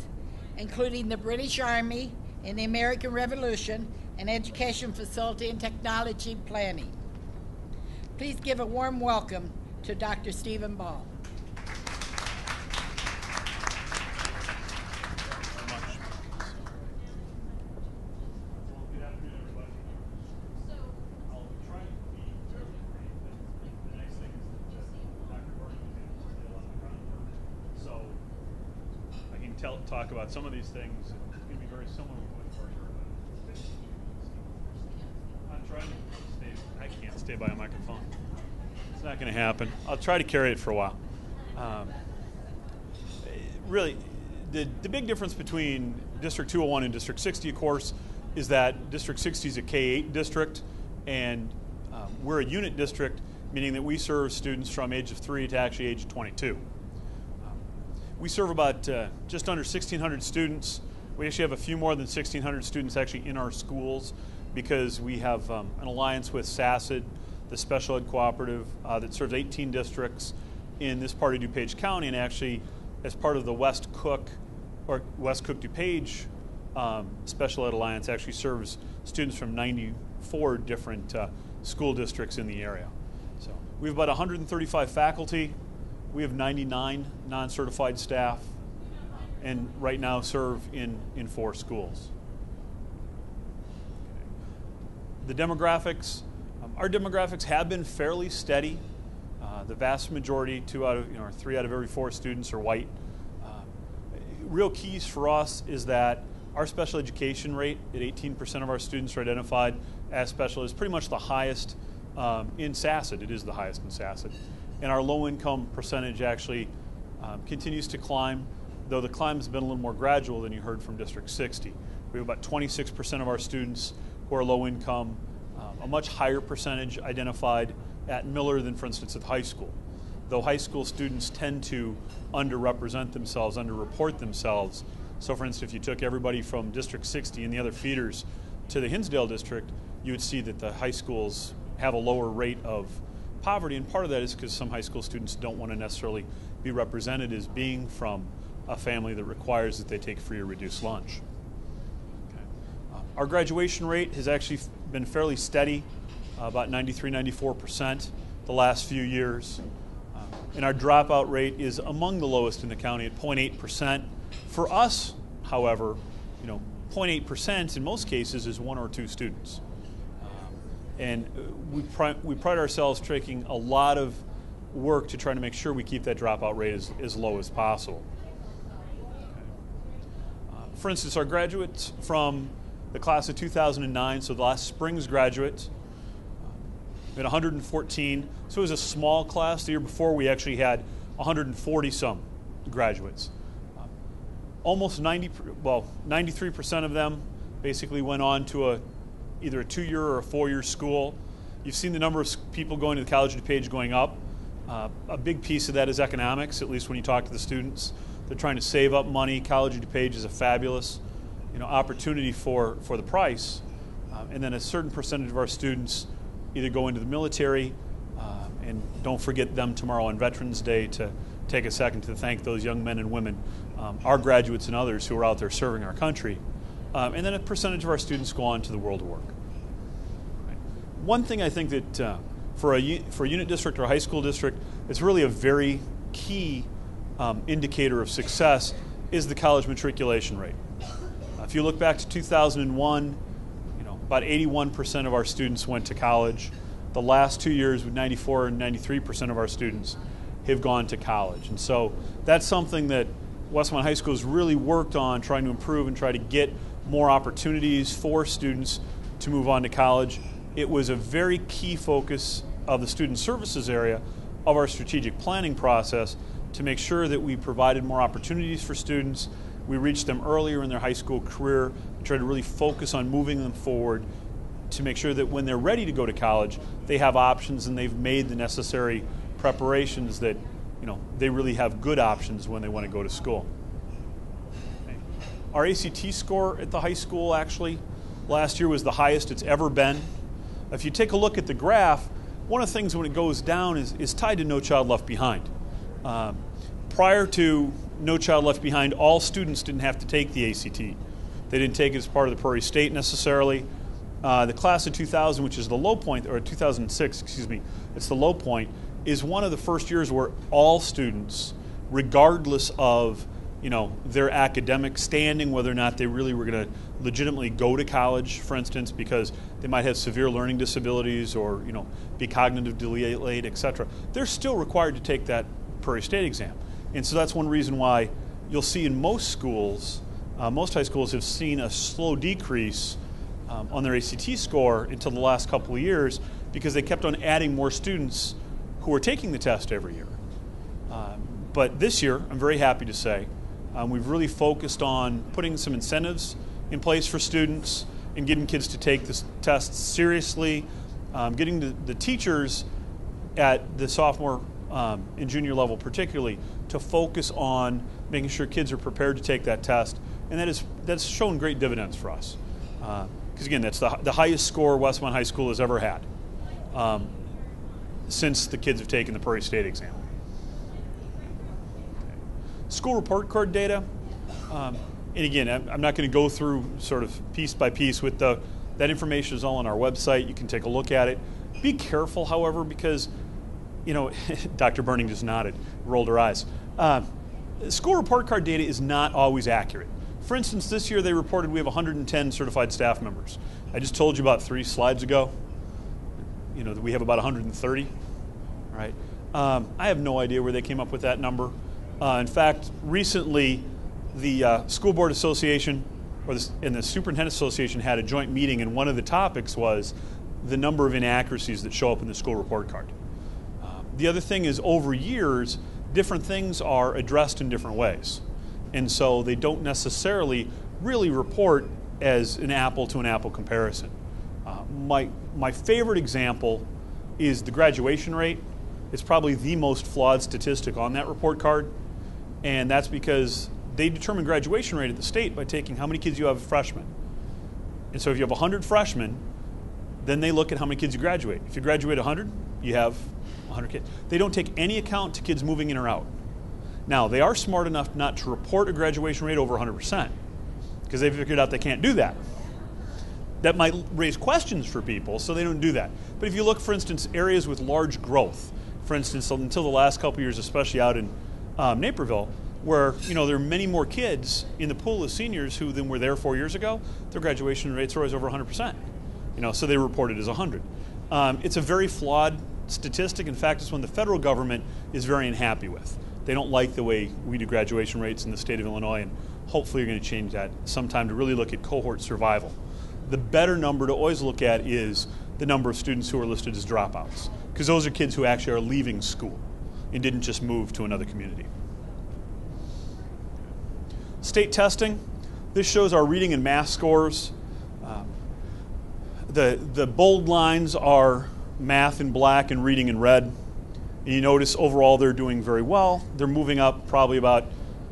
including the British Army and the American Revolution and education facility and technology planning. Please give a warm welcome to Dr. Stephen Ball. Talk about some of these things. It's going to be very similar to what we're heard. I'm trying to stay. I can't stay by a microphone. It's not going to happen. I'll try to carry it for a while. Really, the big difference between District 201 and District 60, of course, is that District 60 is a K-8 district, and we're a unit district, meaning that we serve students from age of 3 to actually age 22. We serve about just under 1,600 students. We actually have a few more than 1,600 students actually in our schools because we have an alliance with SACID, the special ed cooperative that serves 18 districts in this part of DuPage County, and actually as part of the West Cook DuPage Special Ed Alliance actually serves students from 94 different school districts in the area. So we have about 135 faculty. We have 99 non-certified staff, and right now serve in 4 schools. The demographics, our demographics have been fairly steady. The vast majority, 3 out of every 4 students are white. Real keys for us is that our special education rate at 18% of our students are identified as special is pretty much the highest in SACID. It is the highest in SACID. And our low-income percentage actually continues to climb, though the climb has been a little more gradual than you heard from District 60. We have about 26% of our students who are low-income, a much higher percentage identified at Miller than, for instance, at high school. Though high school students tend to underrepresent themselves, underreport themselves. So, for instance, if you took everybody from District 60 and the other feeders to the Hinsdale district, you would see that the high schools have a lower rate of poverty, and part of that is because some high school students don't want to necessarily be represented as being from a family that requires that they take free or reduced lunch. Okay. Our graduation rate has actually been fairly steady, about 93-94% the last few years, and our dropout rate is among the lowest in the county at 0.8%. For us, however, 0.8% in most cases is 1 or 2 students. And we pride ourselves taking a lot of work to try to make sure we keep that dropout rate as low as possible. For instance, our graduates from the class of 2009, so the last spring's graduates, we had 114. So it was a small class. The year before we actually had 140-some graduates. Almost 93% of them basically went on to either a 2-year or a 4-year school. You've seen the number of people going to the College of DuPage going up. A big piece of that is economics, at least when you talk to the students. They're trying to save up money. College of DuPage is a fabulous opportunity for the price. And then a certain percentage of our students either go into the military, and don't forget them tomorrow on Veterans Day to take a second to thank those young men and women, our graduates and others who are out there serving our country. And then a percentage of our students go on to the world of work. Right. One thing I think that for a unit district or a high school district, it's really a very key indicator of success is the college matriculation rate. If you look back to 2001, about 81% of our students went to college. The last 2 years, with 94 and 93% of our students have gone to college. And so that's something that Westmont High School has really worked on, trying to improve and try to get more opportunities for students to move on to college. it was a very key focus of the student services area of our strategic planning process to make sure that we provided more opportunities for students, we reached them earlier in their high school career, and tried to really focus on moving them forward to make sure that when they're ready to go to college, they have options and they've made the necessary preparations that they really have good options when they want to go to school. Okay. Our ACT score at the high school actually last year was the highest it's ever been. If you take a look at the graph, one of the things when it goes down is tied to No Child Left Behind. Prior to No Child Left Behind, all students didn't have to take the ACT. They didn't take it as part of the Prairie State necessarily. The class of 2000, which is the low point, or 2006, excuse me, it's the low point, is one of the first years where all students, regardless of their academic standing, whether or not they really were going to legitimately go to college, for instance, because they might have severe learning disabilities or be cognitively delayed, etc., they're still required to take that Prairie State exam. And so that's one reason why you'll see in most schools, most high schools have seen a slow decrease on their ACT score until the last couple of years, because they kept on adding more students who are taking the test every year. But this year, I'm very happy to say, we've really focused on putting some incentives in place for students and getting kids to take this test seriously, getting the teachers at the sophomore and junior level particularly to focus on making sure kids are prepared to take that test, and that's shown great dividends for us. Because again, that's the highest score Westmont High School has ever had since the kids have taken the Prairie State exam. School report card data, and again, I'm not going to go through sort of piece by piece with that information is all on our website. You can take a look at it. Be careful, however, because, Dr. Burning just nodded, rolled her eyes. School report card data is not always accurate. For instance, this year they reported we have 110 certified staff members. I just told you about 3 slides ago, that we have about 130, right? I have no idea where they came up with that number. In fact, recently, the School Board Association and the Superintendent Association had a joint meeting, and one of the topics was the number of inaccuracies that show up in the school report card. The other thing is, over years, different things are addressed in different ways. And so they don't necessarily really report as an apple-to-an-apple comparison. My favorite example is the graduation rate. It's probably the most flawed statistic on that report card, and that's because they determine graduation rate at the state by taking how many kids you have as freshmen. And so if you have 100 freshmen, then they look at how many kids you graduate. If you graduate 100, you have 100 kids. They don't take any account to kids moving in or out. Now, they are smart enough not to report a graduation rate over 100%, because they figured out they can't do that. That might raise questions for people, so they don't do that. But if you look, for instance, areas with large growth, for instance, until the last couple of years, especially out in Naperville, where there are many more kids in the pool of seniors who than were there 4 years ago, their graduation rates are always over 100%. So they report it as 100. It's a very flawed statistic. In fact, it's one the federal government is very unhappy with. They don't like the way we do graduation rates in the state of Illinois, and hopefully you're going to change that sometime to really look at cohort survival. The better number to always look at is the number of students who are listed as dropouts, because those are kids who actually are leaving school and didn't just move to another community. State testing. This shows our reading and math scores. The bold lines are math in black and reading in red. And you notice overall they're doing very well. They're moving up probably about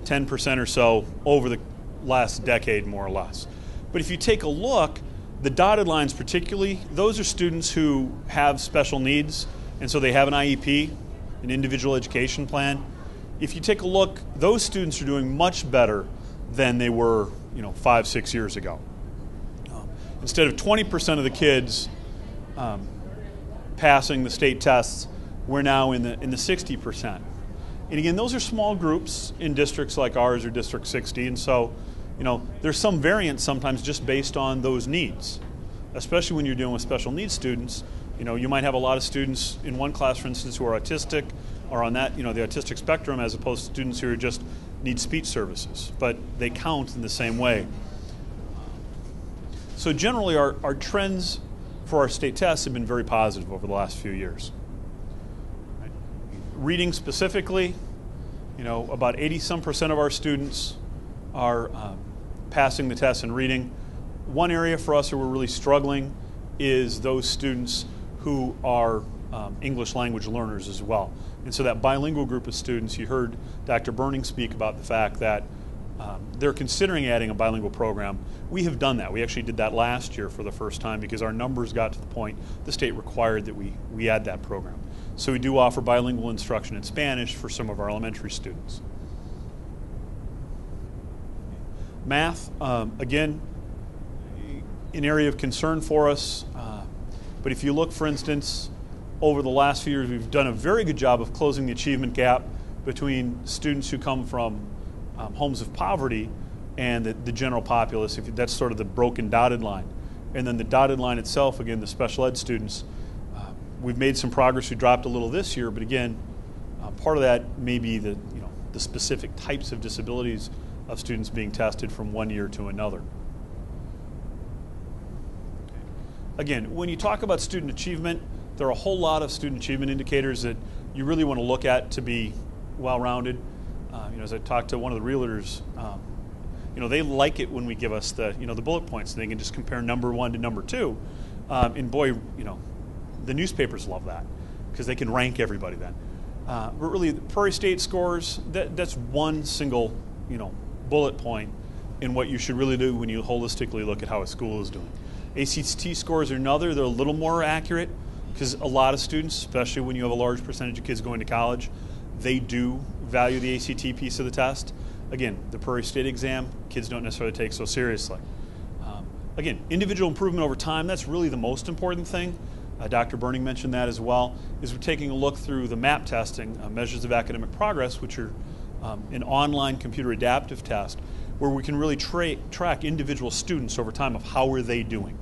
10% or so over the last decade, more or less. But if you take a look, the dotted lines particularly, those are students who have special needs, and so they have an IEP, an individual education plan. If you take a look, those students are doing much better than they were 5-6 years ago. Instead of 20% of the kids passing the state tests, we're now in the 60%. And again, those are small groups in districts like ours or District 60, and so there's some variance sometimes just based on those needs, especially when you're dealing with special needs students. You might have a lot of students in one class, for instance, who are autistic or on that, the autistic spectrum, as opposed to students who just need speech services, but they count in the same way. So generally our trends for our state tests have been very positive over the last few years. Right? Reading specifically, about 80% of our students are passing the test in reading. One area for us where we're really struggling is those students who are English language learners as well. And so that bilingual group of students, you heard Dr. Burning speak about the fact that they're considering adding a bilingual program. We have done that. We actually did that last year for the first time because our numbers got to the point the state required that we add that program. So we do offer bilingual instruction in Spanish for some of our elementary students. Math, again, an area of concern for us. But if you look, for instance, over the last few years, we've done a very good job of closing the achievement gap between students who come from homes of poverty and the general populace. That's sort of the broken dotted line. And then the dotted line itself, again, the special ed students, we've made some progress. We dropped a little this year, but again, part of that may be the specific types of disabilities of students being tested from one year to another. Again, when you talk about student achievement, there are a whole lot of student achievement indicators that you really want to look at to be well-rounded. As I talked to one of the realtors, they like it when we give us the bullet points, and they can just compare number 1 to number 2. And boy, the newspapers love that because they can rank everybody then. But really, the Prairie State scores, that's one single, bullet point in what you should really do when you holistically look at how a school is doing. ACT scores are another. They're a little more accurate because a lot of students, especially when you have a large percentage of kids going to college, they do value the ACT piece of the test. Again, the Prairie State exam, kids don't necessarily take so seriously. Again, individual improvement over time, that's really the most important thing. Dr. Burning mentioned that as well, is we're taking a look through the MAP testing, measures of academic progress, which are an online computer adaptive test, where we can really track individual students over time of how are they doing.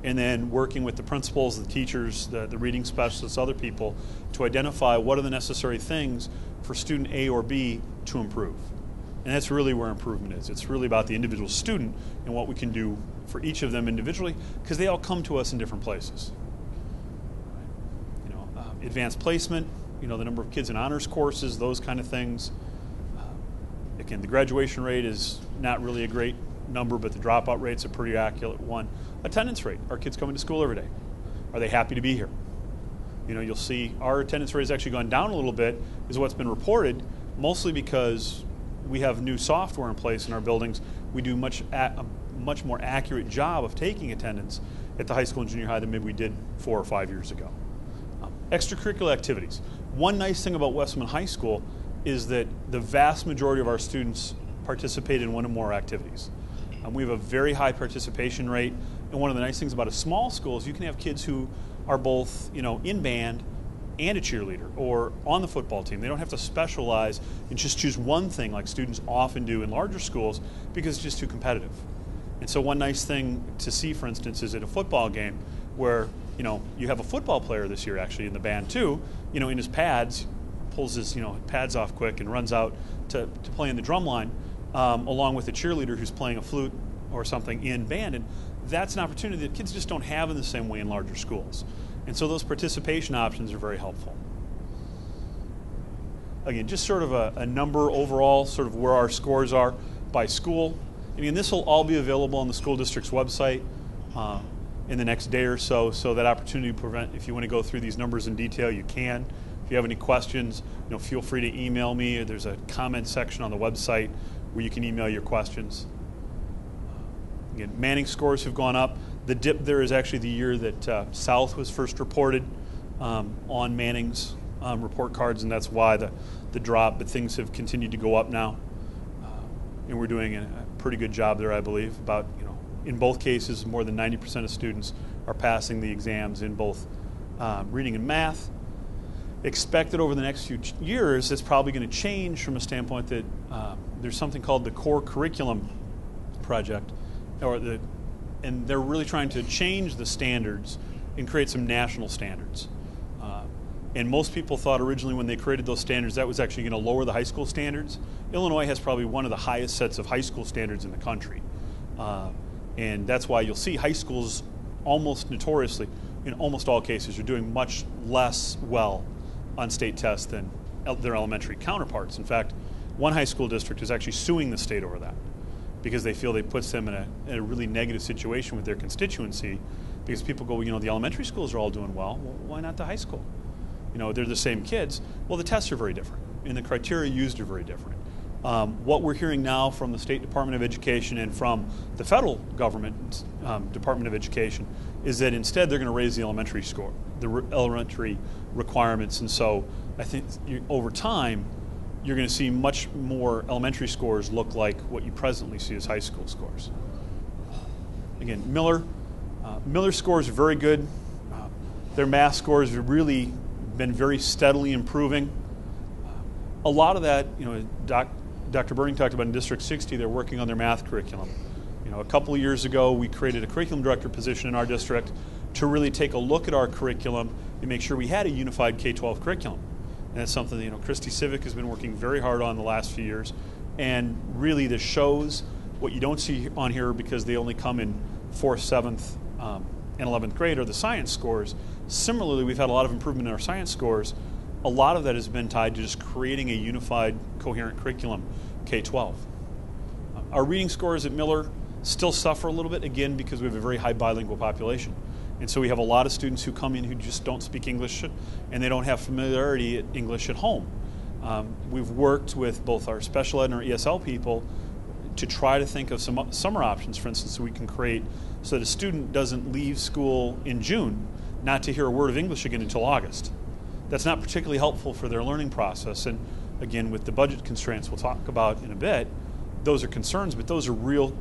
And then working with the principals, the teachers, the reading specialists, other people, to identify what are the necessary things for student A or B to improve. And that's really where improvement is. It's really about the individual student and what we can do for each of them individually, because they all come to us in different places. Advanced placement, the number of kids in honors courses, those kind of things. Again, the graduation rate is not really a great number, but the dropout rate's a pretty accurate one. Attendance rate, are kids coming to school every day? Are they happy to be here? You'll see our attendance rate has actually gone down a little bit, is what's been reported, mostly because we have new software in place in our buildings. We do a much more accurate job of taking attendance at the high school and junior high than maybe we did 4 or 5 years ago. Extracurricular activities. One nice thing about Westmont High School is that the vast majority of our students participate in one or more activities. We have a very high participation rate, and one of the nice things about a small school is you can have kids who are both, in band and a cheerleader or on the football team. They don't have to specialize and just choose one thing like students often do in larger schools because it's just too competitive. And so one nice thing to see, for instance, is at a football game where you have a football player this year actually in the band too, in his pads, pulls his pads off quick and runs out to play in the drum line along with a cheerleader who's playing a flute or something in band. And that's an opportunity that kids just don't have in the same way in larger schools. And so those participation options are very helpful. Again, just sort of a number overall, sort of where our scores are by school. And this will all be available on the school district's website in the next day or so that opportunity to prevent, if you want to go through these numbers in detail, you can. If you have any questions, feel free to email me. There's a comment section on the website where you can email your questions. Again, Manning scores have gone up. The dip there is actually the year that South was first reported on Manning's report cards, and that's why the drop, but things have continued to go up now. And we're doing a pretty good job there, I believe. About, in both cases, more than 90% of students are passing the exams in both reading and math. Expected over the next few years, it's probably going to change from a standpoint that there's something called the Core Curriculum Project, and they're really trying to change the standards and create some national standards. And most people thought originally when they created those standards that was actually going to lower the high school standards. Illinois has probably one of the highest sets of high school standards in the country. And that's why you'll see high schools almost notoriously, in almost all cases, are doing much less well on state tests than their elementary counterparts. In fact, one high school district is actually suing the state over that because they feel they puts them in a really negative situation with their constituency, because people go, the elementary schools are all doing well why not the high school? They're the same kids. Well, the tests are very different, and the criteria used are very different. What we're hearing now from the State Department of Education and from the federal government Department of Education is that instead they're going to raise the elementary score, the elementary requirements, and so I think over time you're going to see much more elementary scores look like what you presently see as high school scores. Again, Miller's scores are very good. Their math scores have really been very steadily improving. A lot of that, Dr. Burning talked about in District 60, they're working on their math curriculum. A couple of years ago, we created a curriculum director position in our district to really take a look at our curriculum and make sure we had a unified K-12 curriculum. And that's something that, Christy Civic has been working very hard on the last few years. And really this shows what you don't see on here because they only come in 4th, 7th, and 11th grade are the science scores. Similarly, we've had a lot of improvement in our science scores. A lot of that has been tied to just creating a unified, coherent curriculum, K-12. Our reading scores at Miller still suffer a little bit, again, because we have a very high bilingual population. And so we have a lot of students who come in who just don't speak English and they don't have familiarity at English at home. We've worked with both our special ed and our ESL people to try to think of some summer options, for instance, so we can create so that a student doesn't leave school in June not to hear a word of English again until August. That's not particularly helpful for their learning process. And again, with the budget constraints we'll talk about in a bit, those are concerns, but those are real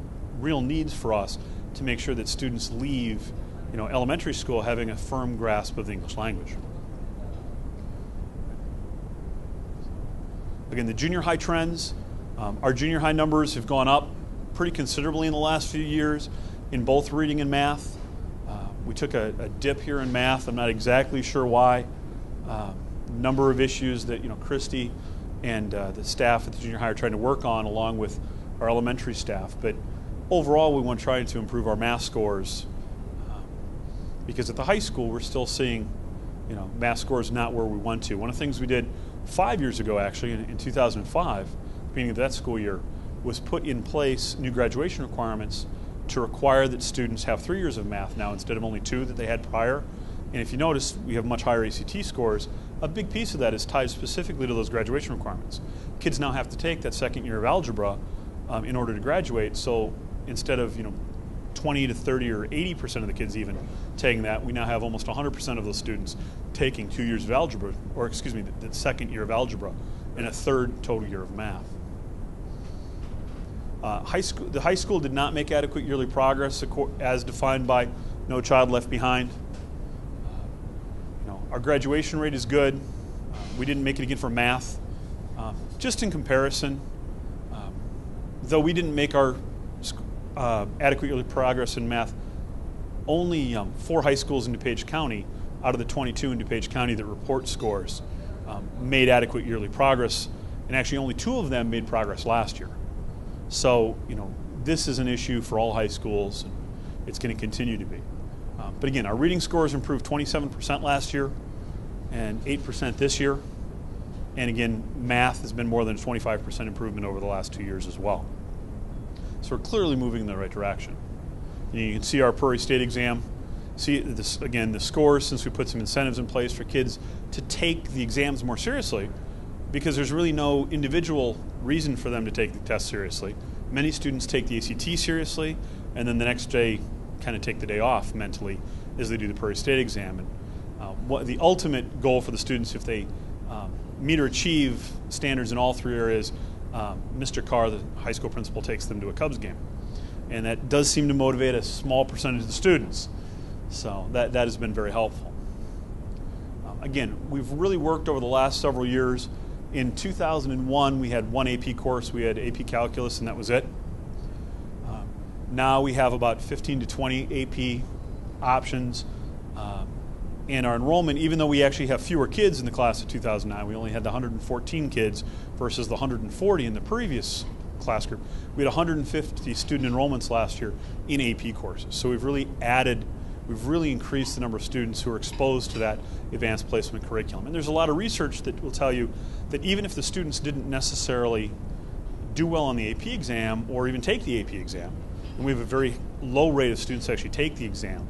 needs for us to make sure that students leave elementary school having a firm grasp of the English language. Again, the junior high trends, our junior high numbers have gone up pretty considerably in the last few years in both reading and math. We took a dip here in math. I'm not exactly sure why. Number of issues that Christy and the staff at the junior high are trying to work on along with our elementary staff. But overall, we want to try to improve our math scores because at the high school we're still seeing math scores not where we want to. One of the things we did 5 years ago, actually, in 2005, beginning of that school year, was put in place new graduation requirements to require that students have 3 years of math now instead of only 2 that they had prior. And if you notice, we have much higher ACT scores. A big piece of that is tied specifically to those graduation requirements. Kids now have to take that second year of algebra in order to graduate. So instead of 20 to 30 or 80% of the kids even taking that, we now have almost 100% of those students taking 2 years of algebra, or excuse me, the second year of algebra, and a third total year of math. The high school did not make adequate yearly progress as defined by No Child Left Behind. Our graduation rate is good. We didn't make it again for math. Just in comparison, though we didn't make our adequate yearly progress in math, only 4 high schools in DuPage County out of the 22 in DuPage County that report scores made adequate yearly progress, and actually only 2 of them made progress last year. So, this is an issue for all high schools, and it's going to continue to be. But again, our reading scores improved 27% last year and 8% this year. And again, math has been more than a 25% improvement over the last 2 years as well. So we're clearly moving in the right direction. And you can see our Prairie State exam. See this again, the scores, since we put some incentives in place for kids to take the exams more seriously, because there's really no individual reason for them to take the test seriously. Many students take the ACT seriously, and then the next day kind of take the day off mentally as they do the Prairie State exam. And what the ultimate goal for the students, if they meet or achieve standards in all 3 areas, Mr. Carr, the high school principal, takes them to a Cubs game. And that does seem to motivate a small percentage of the students. So that has been very helpful. Again, we've really worked over the last several years. In 2001, we had 1 AP course. We had AP Calculus, and that was it. Now we have about 15 to 20 AP options. And our enrollment, even though we actually have fewer kids in the class of 2009, we only had the 114 kids versus the 140 in the previous class group. We had 150 student enrollments last year in AP courses. So we've really added we've really increased the number of students who are exposed to that advanced placement curriculum. And there's a lot of research that will tell you that even if the students didn't necessarily do well on the AP exam or even take the AP exam, and we have a very low rate of students that actually take the exam,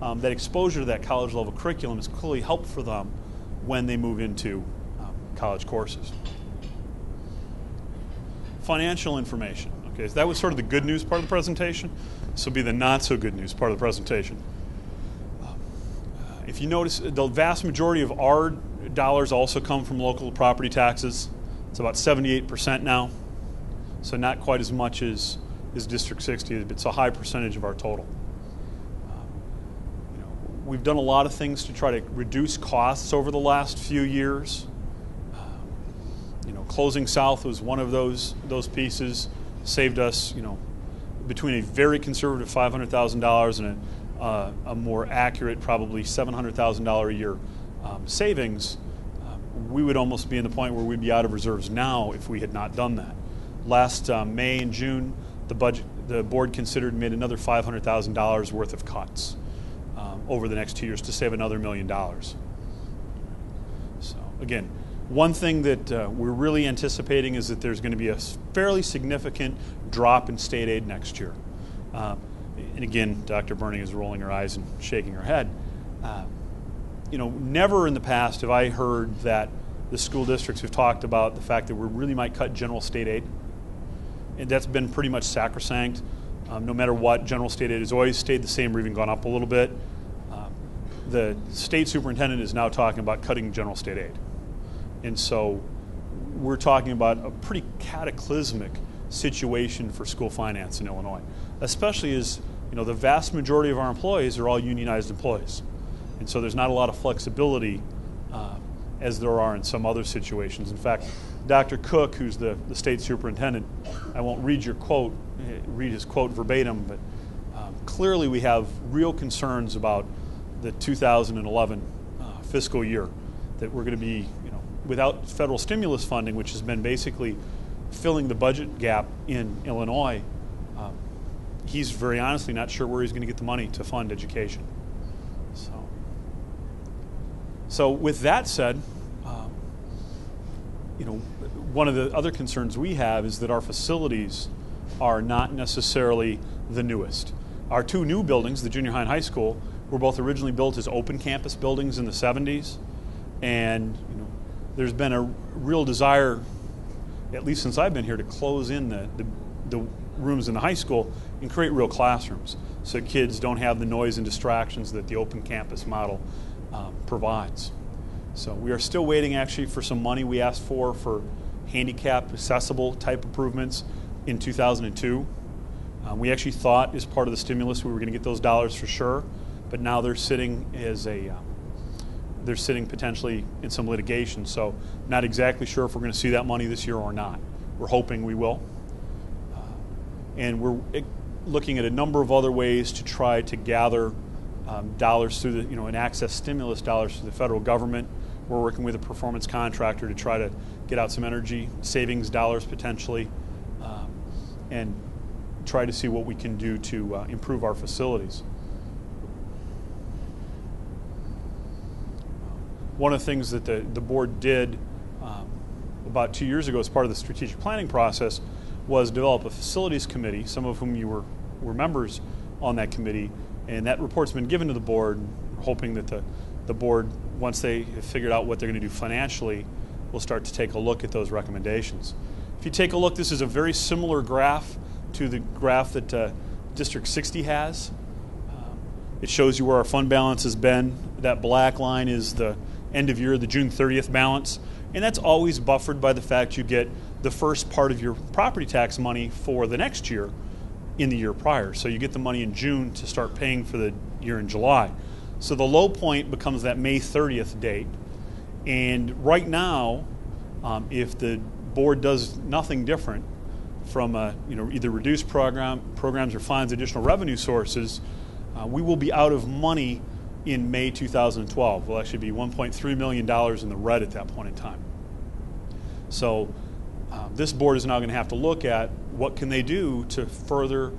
that exposure to that college level curriculum is clearly helpful for them when they move into college courses. Financial information. Okay, so that was sort of the good news part of the presentation. This will be the not so good news part of the presentation. If you notice, the vast majority of our dollars also come from local property taxes. It's about 78% now, so not quite as much as District 60, but it's a high percentage of our total. We've done a lot of things to try to reduce costs over the last few years. Closing South was one of those pieces. Saved us, between a very conservative $500,000 and a more accurate, probably $700,000 a year savings. We would almost be in the point where we'd be out of reserves now if we had not done that. Last May and June, the board considered made another $500,000 worth of cuts over the next 2 years to save another $1 million. So again, one thing that we're really anticipating is that there's going to be a fairly significant drop in state aid next year. And again, Dr. Burning is rolling her eyes and shaking her head. Never in the past have I heard that the school districts have talked about the fact that we really might cut general state aid. And that's been pretty much sacrosanct. No matter what, general state aid has always stayed the same or even gone up a little bit. The state superintendent is now talking about cutting general state aid. And so we're talking about a pretty cataclysmic situation for school finance in Illinois, especially as the vast majority of our employees are all unionized employees. And so there's not a lot of flexibility as there are in some other situations. In fact, Dr. Cook, who's the state superintendent, I won't read his quote verbatim, but clearly we have real concerns about the 2011 fiscal year, that we're going to be, without federal stimulus funding, which has been basically filling the budget gap in Illinois. He's very honestly not sure where he's going to get the money to fund education. So with that said, one of the other concerns we have is that our facilities are not necessarily the newest. Our two new buildings, the junior high and high school, were both originally built as open campus buildings in the 70s, and there's been a real desire, at least since I've been here, to close in the rooms in the high school and create real classrooms so kids don't have the noise and distractions that the open campus model provides. So we are still waiting actually for some money we asked for handicap accessible type improvements in 2002. We actually thought as part of the stimulus we were going to get those dollars for sure, but now they're sitting potentially in some litigation, so not exactly sure if we're going to see that money this year or not. We're hoping we will. And we're looking at a number of other ways to try to gather dollars through and access stimulus dollars through the federal government. We're working with a performance contractor to try to get out some energy savings dollars potentially, and try to see what we can do to improve our facilities. One of the things that the board did about 2 years ago as part of the strategic planning process was develop a facilities committee, some of whom you were members on that committee, and that report's been given to the board, hoping that the board, once they have figured out what they're going to do financially, will start to take a look at those recommendations. If you take a look, this is a very similar graph to the graph that District 60 has. It shows you where our fund balance has been. That black line is the end of year, the June 30th balance, and that's always buffered by the fact you get the first part of your property tax money for the next year in the year prior. So you get the money in June to start paying for the year in July. So the low point becomes that May 30th date, and right now, if the board does nothing different from either reduced programs or finds additional revenue sources, we will be out of money in May 2012. We'll actually be $1.3 million in the red at that point in time. So this board is now going to have to look at what can they do to further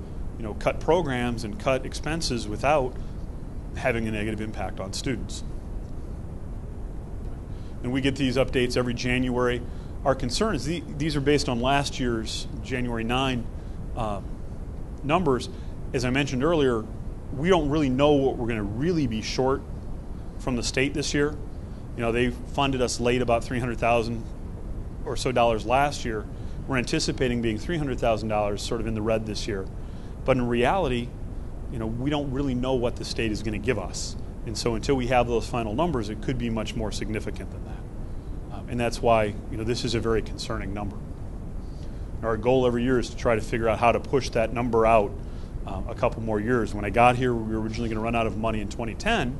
cut programs and cut expenses without having a negative impact on students. And we get these updates every January. Our concern is these are based on last year's January 9 numbers. As I mentioned earlier, we don't really know what we're going to really be short from the state this year. You know, they funded us late about $300,000 or so last year. We're anticipating being $300,000 sort of in the red this year. But in reality, you know, we don't really know what the state is going to give us. And so until we have those final numbers, it could be much more significant than that. And that's why, you know, this is a very concerning number. Our goal every year is to try to figure out how to push that number out a couple more years. When I got here, we were originally going to run out of money in 2010,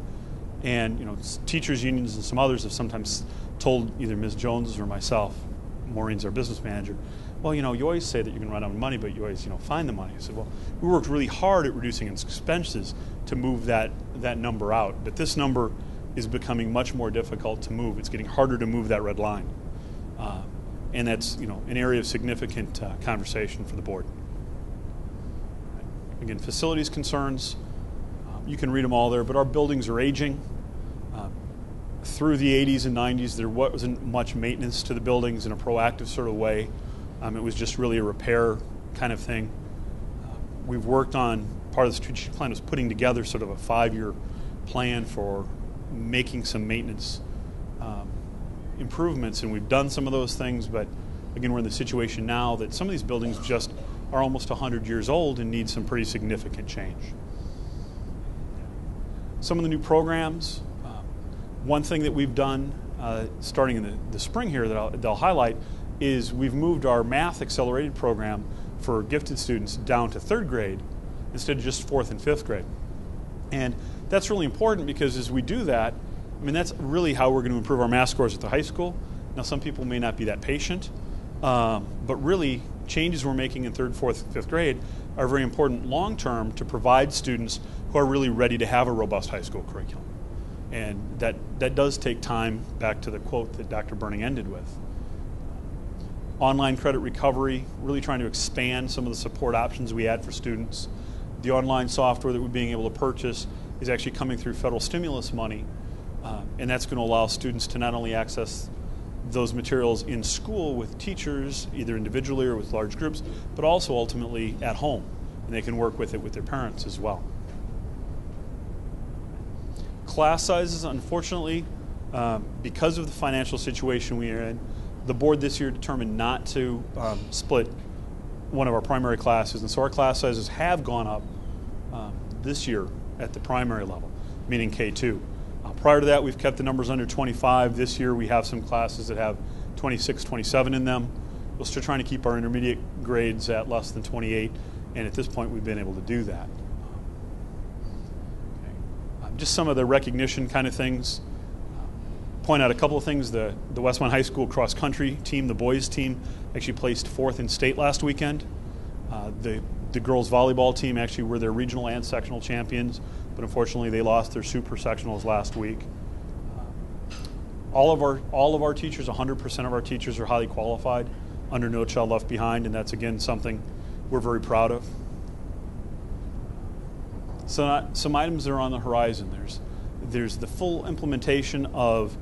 and you know, teachers unions and some others have sometimes told either Ms. Jones or myself, Maureen's our business manager, well, you know, you always say that you're going to run out of money, but you always, you know, find the money. I said, well, we worked really hard at reducing expenses to move that number out, but this number is becoming much more difficult to move. It's getting harder to move that red line, and that's, you know, an area of significant conversation for the board. Again, facilities concerns, you can read them all there, but our buildings are aging. Through the 80s and 90s, there wasn't much maintenance to the buildings in a proactive sort of way. It was just really a repair kind of thing. We've worked on, part of the strategic plan was putting together sort of a 5-year plan for making some maintenance improvements, and we've done some of those things, but again, we're in the situation now that some of these buildings just are almost 100 years old and need some pretty significant change. Some of the new programs, one thing that we've done starting in the spring here that I'll highlight is we've moved our math accelerated program for gifted students down to 3rd grade instead of just 4th and 5th grade. And that's really important because as we do that, I mean, that's really how we're going to improve our math scores at the high school. Now, some people may not be that patient, but really changes we're making in 3rd, 4th, 5th grade are very important long term to provide students who are really ready to have a robust high school curriculum. And that does take time, back to the quote that Dr. Burning ended with. Online credit recovery, really trying to expand some of the support options we had for students. The online software that we're being able to purchase is actually coming through federal stimulus money, and that's going to allow students to not only access those materials in school with teachers, either individually or with large groups, but also ultimately at home, and they can work with it with their parents as well. Class sizes, unfortunately, because of the financial situation we are in, the board this year determined not to split one of our primary classes, and so our class sizes have gone up this year at the primary level, meaning K2. Prior to that, we've kept the numbers under 25. This year, we have some classes that have 26, 27 in them. We're still trying to keep our intermediate grades at less than 28, and at this point, we've been able to do that. Just some of the recognition kind of things. Point out a couple of things. The Westmont High School cross country team, the boys team, actually placed 4th in state last weekend. The girls volleyball team actually were their regional and sectional champions, but unfortunately they lost their super sectionals last week. All of our teachers, 100% of our teachers are highly qualified under No Child Left Behind, and that's again something we're very proud of. So some items that are on the horizon. There's the full implementation of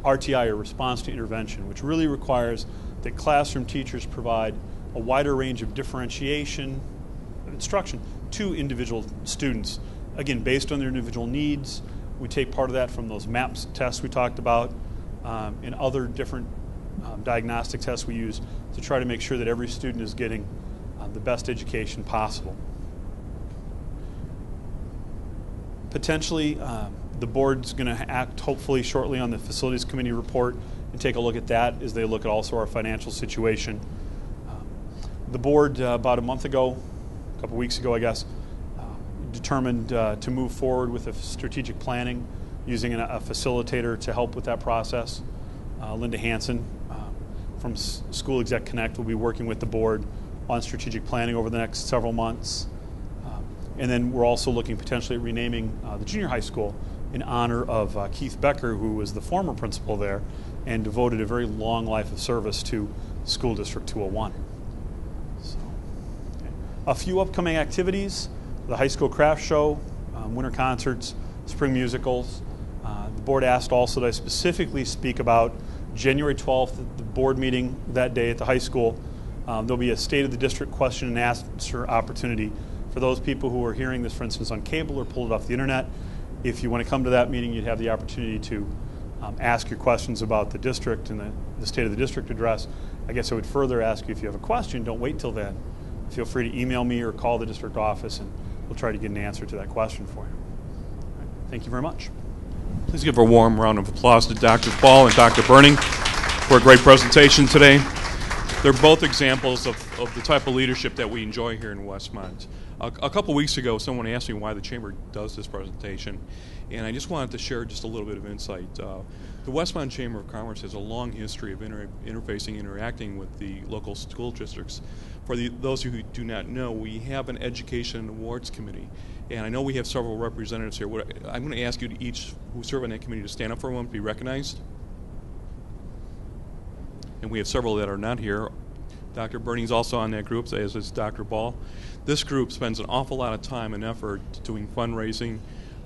RTI, or response to intervention, which really requires that classroom teachers provide a wider range of differentiation of instruction to individual students, again, based on their individual needs. We take part of that from those MAPS tests we talked about and other different diagnostic tests we use to try to make sure that every student is getting the best education possible. Potentially, the board's going to act hopefully shortly on the facilities committee report and take a look at that as they look at also our financial situation. The board about a month ago, a couple weeks ago I guess, determined to move forward with a strategic planning using a facilitator to help with that process. Linda Hansen from School Exec Connect will be working with the board on strategic planning over the next several months. And then we're also looking potentially at renaming the junior high school in honor of Keith Becker, who was the former principal there and devoted a very long life of service to School District 201. So, okay. A few upcoming activities: the high school craft show, winter concerts, spring musicals. The board asked also that I specifically speak about January 12th, the board meeting that day at the high school. There'll be a State of the District question and answer opportunity for those people who are hearing this, for instance, on cable or pulled it off the internet. If you want to come to that meeting, you'd have the opportunity to ask your questions about the district and the State of the District address. I guess I would further ask you, if you have a question, don't wait till then. Feel free to email me or call the district office, and we'll try to get an answer to that question for you. All right. Thank you very much. Please give a warm round of applause to Dr. Ball and Dr. Burning for a great presentation today. They're both examples of the type of leadership that we enjoy here in Westmont. A couple weeks ago, someone asked me why the Chamber does this presentation, and I just wanted to share just a little bit of insight. The Westmont Chamber of Commerce has a long history of interfacing, interacting with the local school districts. For those of you who do not know, we have an Education and Awards Committee, and I know we have several representatives here. I'm going to ask you to each who serve on that committee to stand up for a moment, be recognized. And we have several that are not here. Dr. Burning's also on that group, as is Dr. Ball. This group spends an awful lot of time and effort doing fundraising.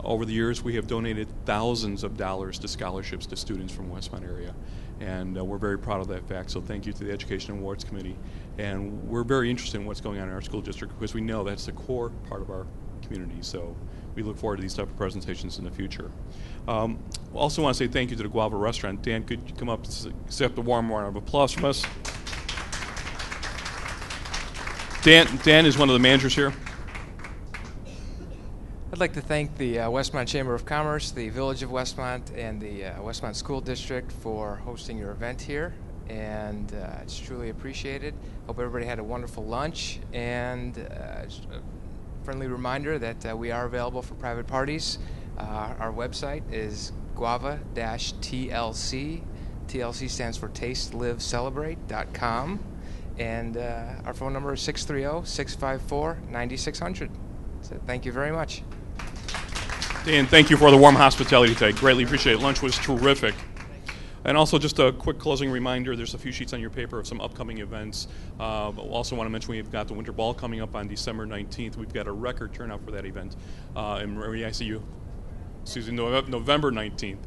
Over the years, we have donated thousands of dollars to scholarships to students from Westmont area, and we're very proud of that fact. So thank you to the Education and Awards Committee. And we're very interested in what's going on in our school district because we know that's the core part of our community. So we look forward to these type of presentations in the future. Also want to say thank you to the Guava Restaurant. Dan, could you come up and accept a warm round of applause from us? Dan is one of the managers here. I'd like to thank the Westmont Chamber of Commerce, the Village of Westmont, and the Westmont School District for hosting your event here, and it's truly appreciated. Hope everybody had a wonderful lunch, and just a friendly reminder that we are available for private parties. Our website is guava-TLC. TLC stands for TasteLiveCelebrate.com. And our phone number is 630-654-9600. So thank you very much. Dan, thank you for the warm hospitality today. Greatly appreciate it. Lunch was terrific. And also just a quick closing reminder, there's a few sheets on your paper of some upcoming events. Also want to mention we've got the Winter Ball coming up on December 19th. We've got a record turnout for that event. And Maria, I see you. Excuse me, November 19th.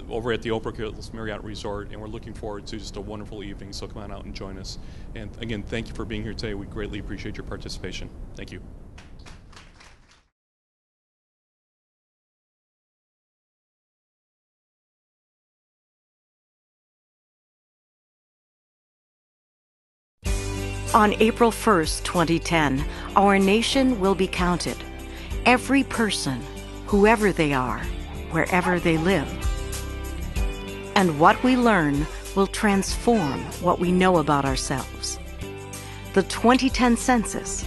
Over at the Oprah Hills Marriott Resort, and we're looking forward to just a wonderful evening, so come on out and join us. And again, thank you for being here today. We greatly appreciate your participation. Thank you. On April 1st, 2010, our nation will be counted. Every person, whoever they are, wherever they live. And what we learn will transform what we know about ourselves. The 2010 Census.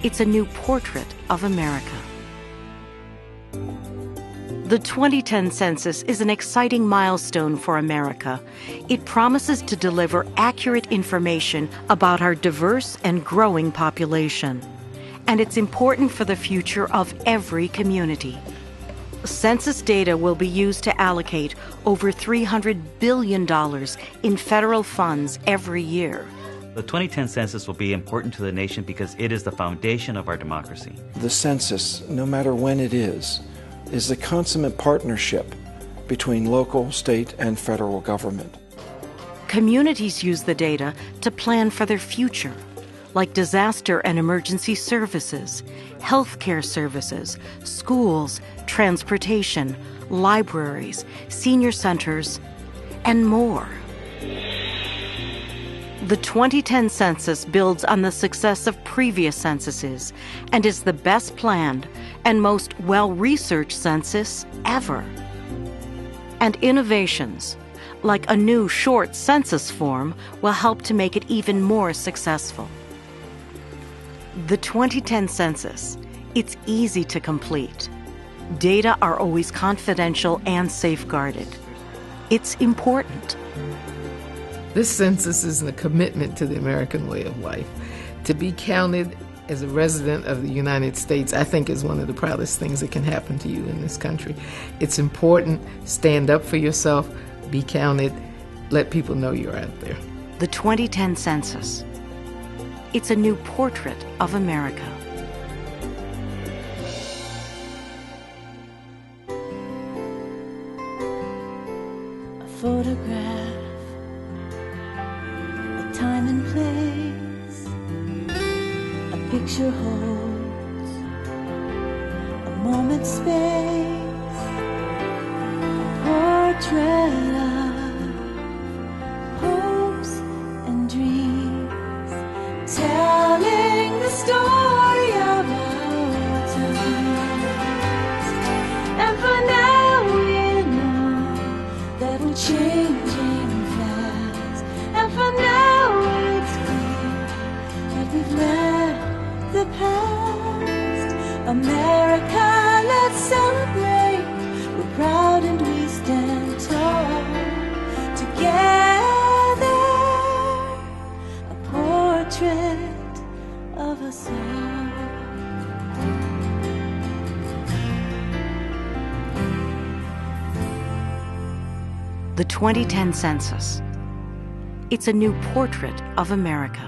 It's a new portrait of America. The 2010 Census is an exciting milestone for America. It promises to deliver accurate information about our diverse and growing population. And it's important for the future of every community. Census data will be used to allocate over $300 billion in federal funds every year. The 2010 census will be important to the nation because it is the foundation of our democracy. The census, no matter when it is the consummate partnership between local, state, and federal government. Communities use the data to plan for their future, like disaster and emergency services, healthcare services, schools, transportation, libraries, senior centers, and more. The 2010 census builds on the success of previous censuses and is the best planned and most well-researched census ever. And innovations, like a new short census form, will help to make it even more successful. The 2010 census, it's easy to complete. Data are always confidential and safeguarded. It's important. This census is a commitment to the American way of life. To be counted as a resident of the United States, I think, is one of the proudest things that can happen to you in this country. It's important. Stand up for yourself. Be counted. Let people know you're out there. The 2010 census. It's a new portrait of America. photograph, a time and place, a picture holds a moment's space, a portrait of hopes and dreams, telling the story of our times. And for now we know that we're changing fast, and for now it's clear that we've left the past. America, let's celebrate, we're proud and we stand tall together, a portrait of us all. The 2010 Census. It's a new portrait of America.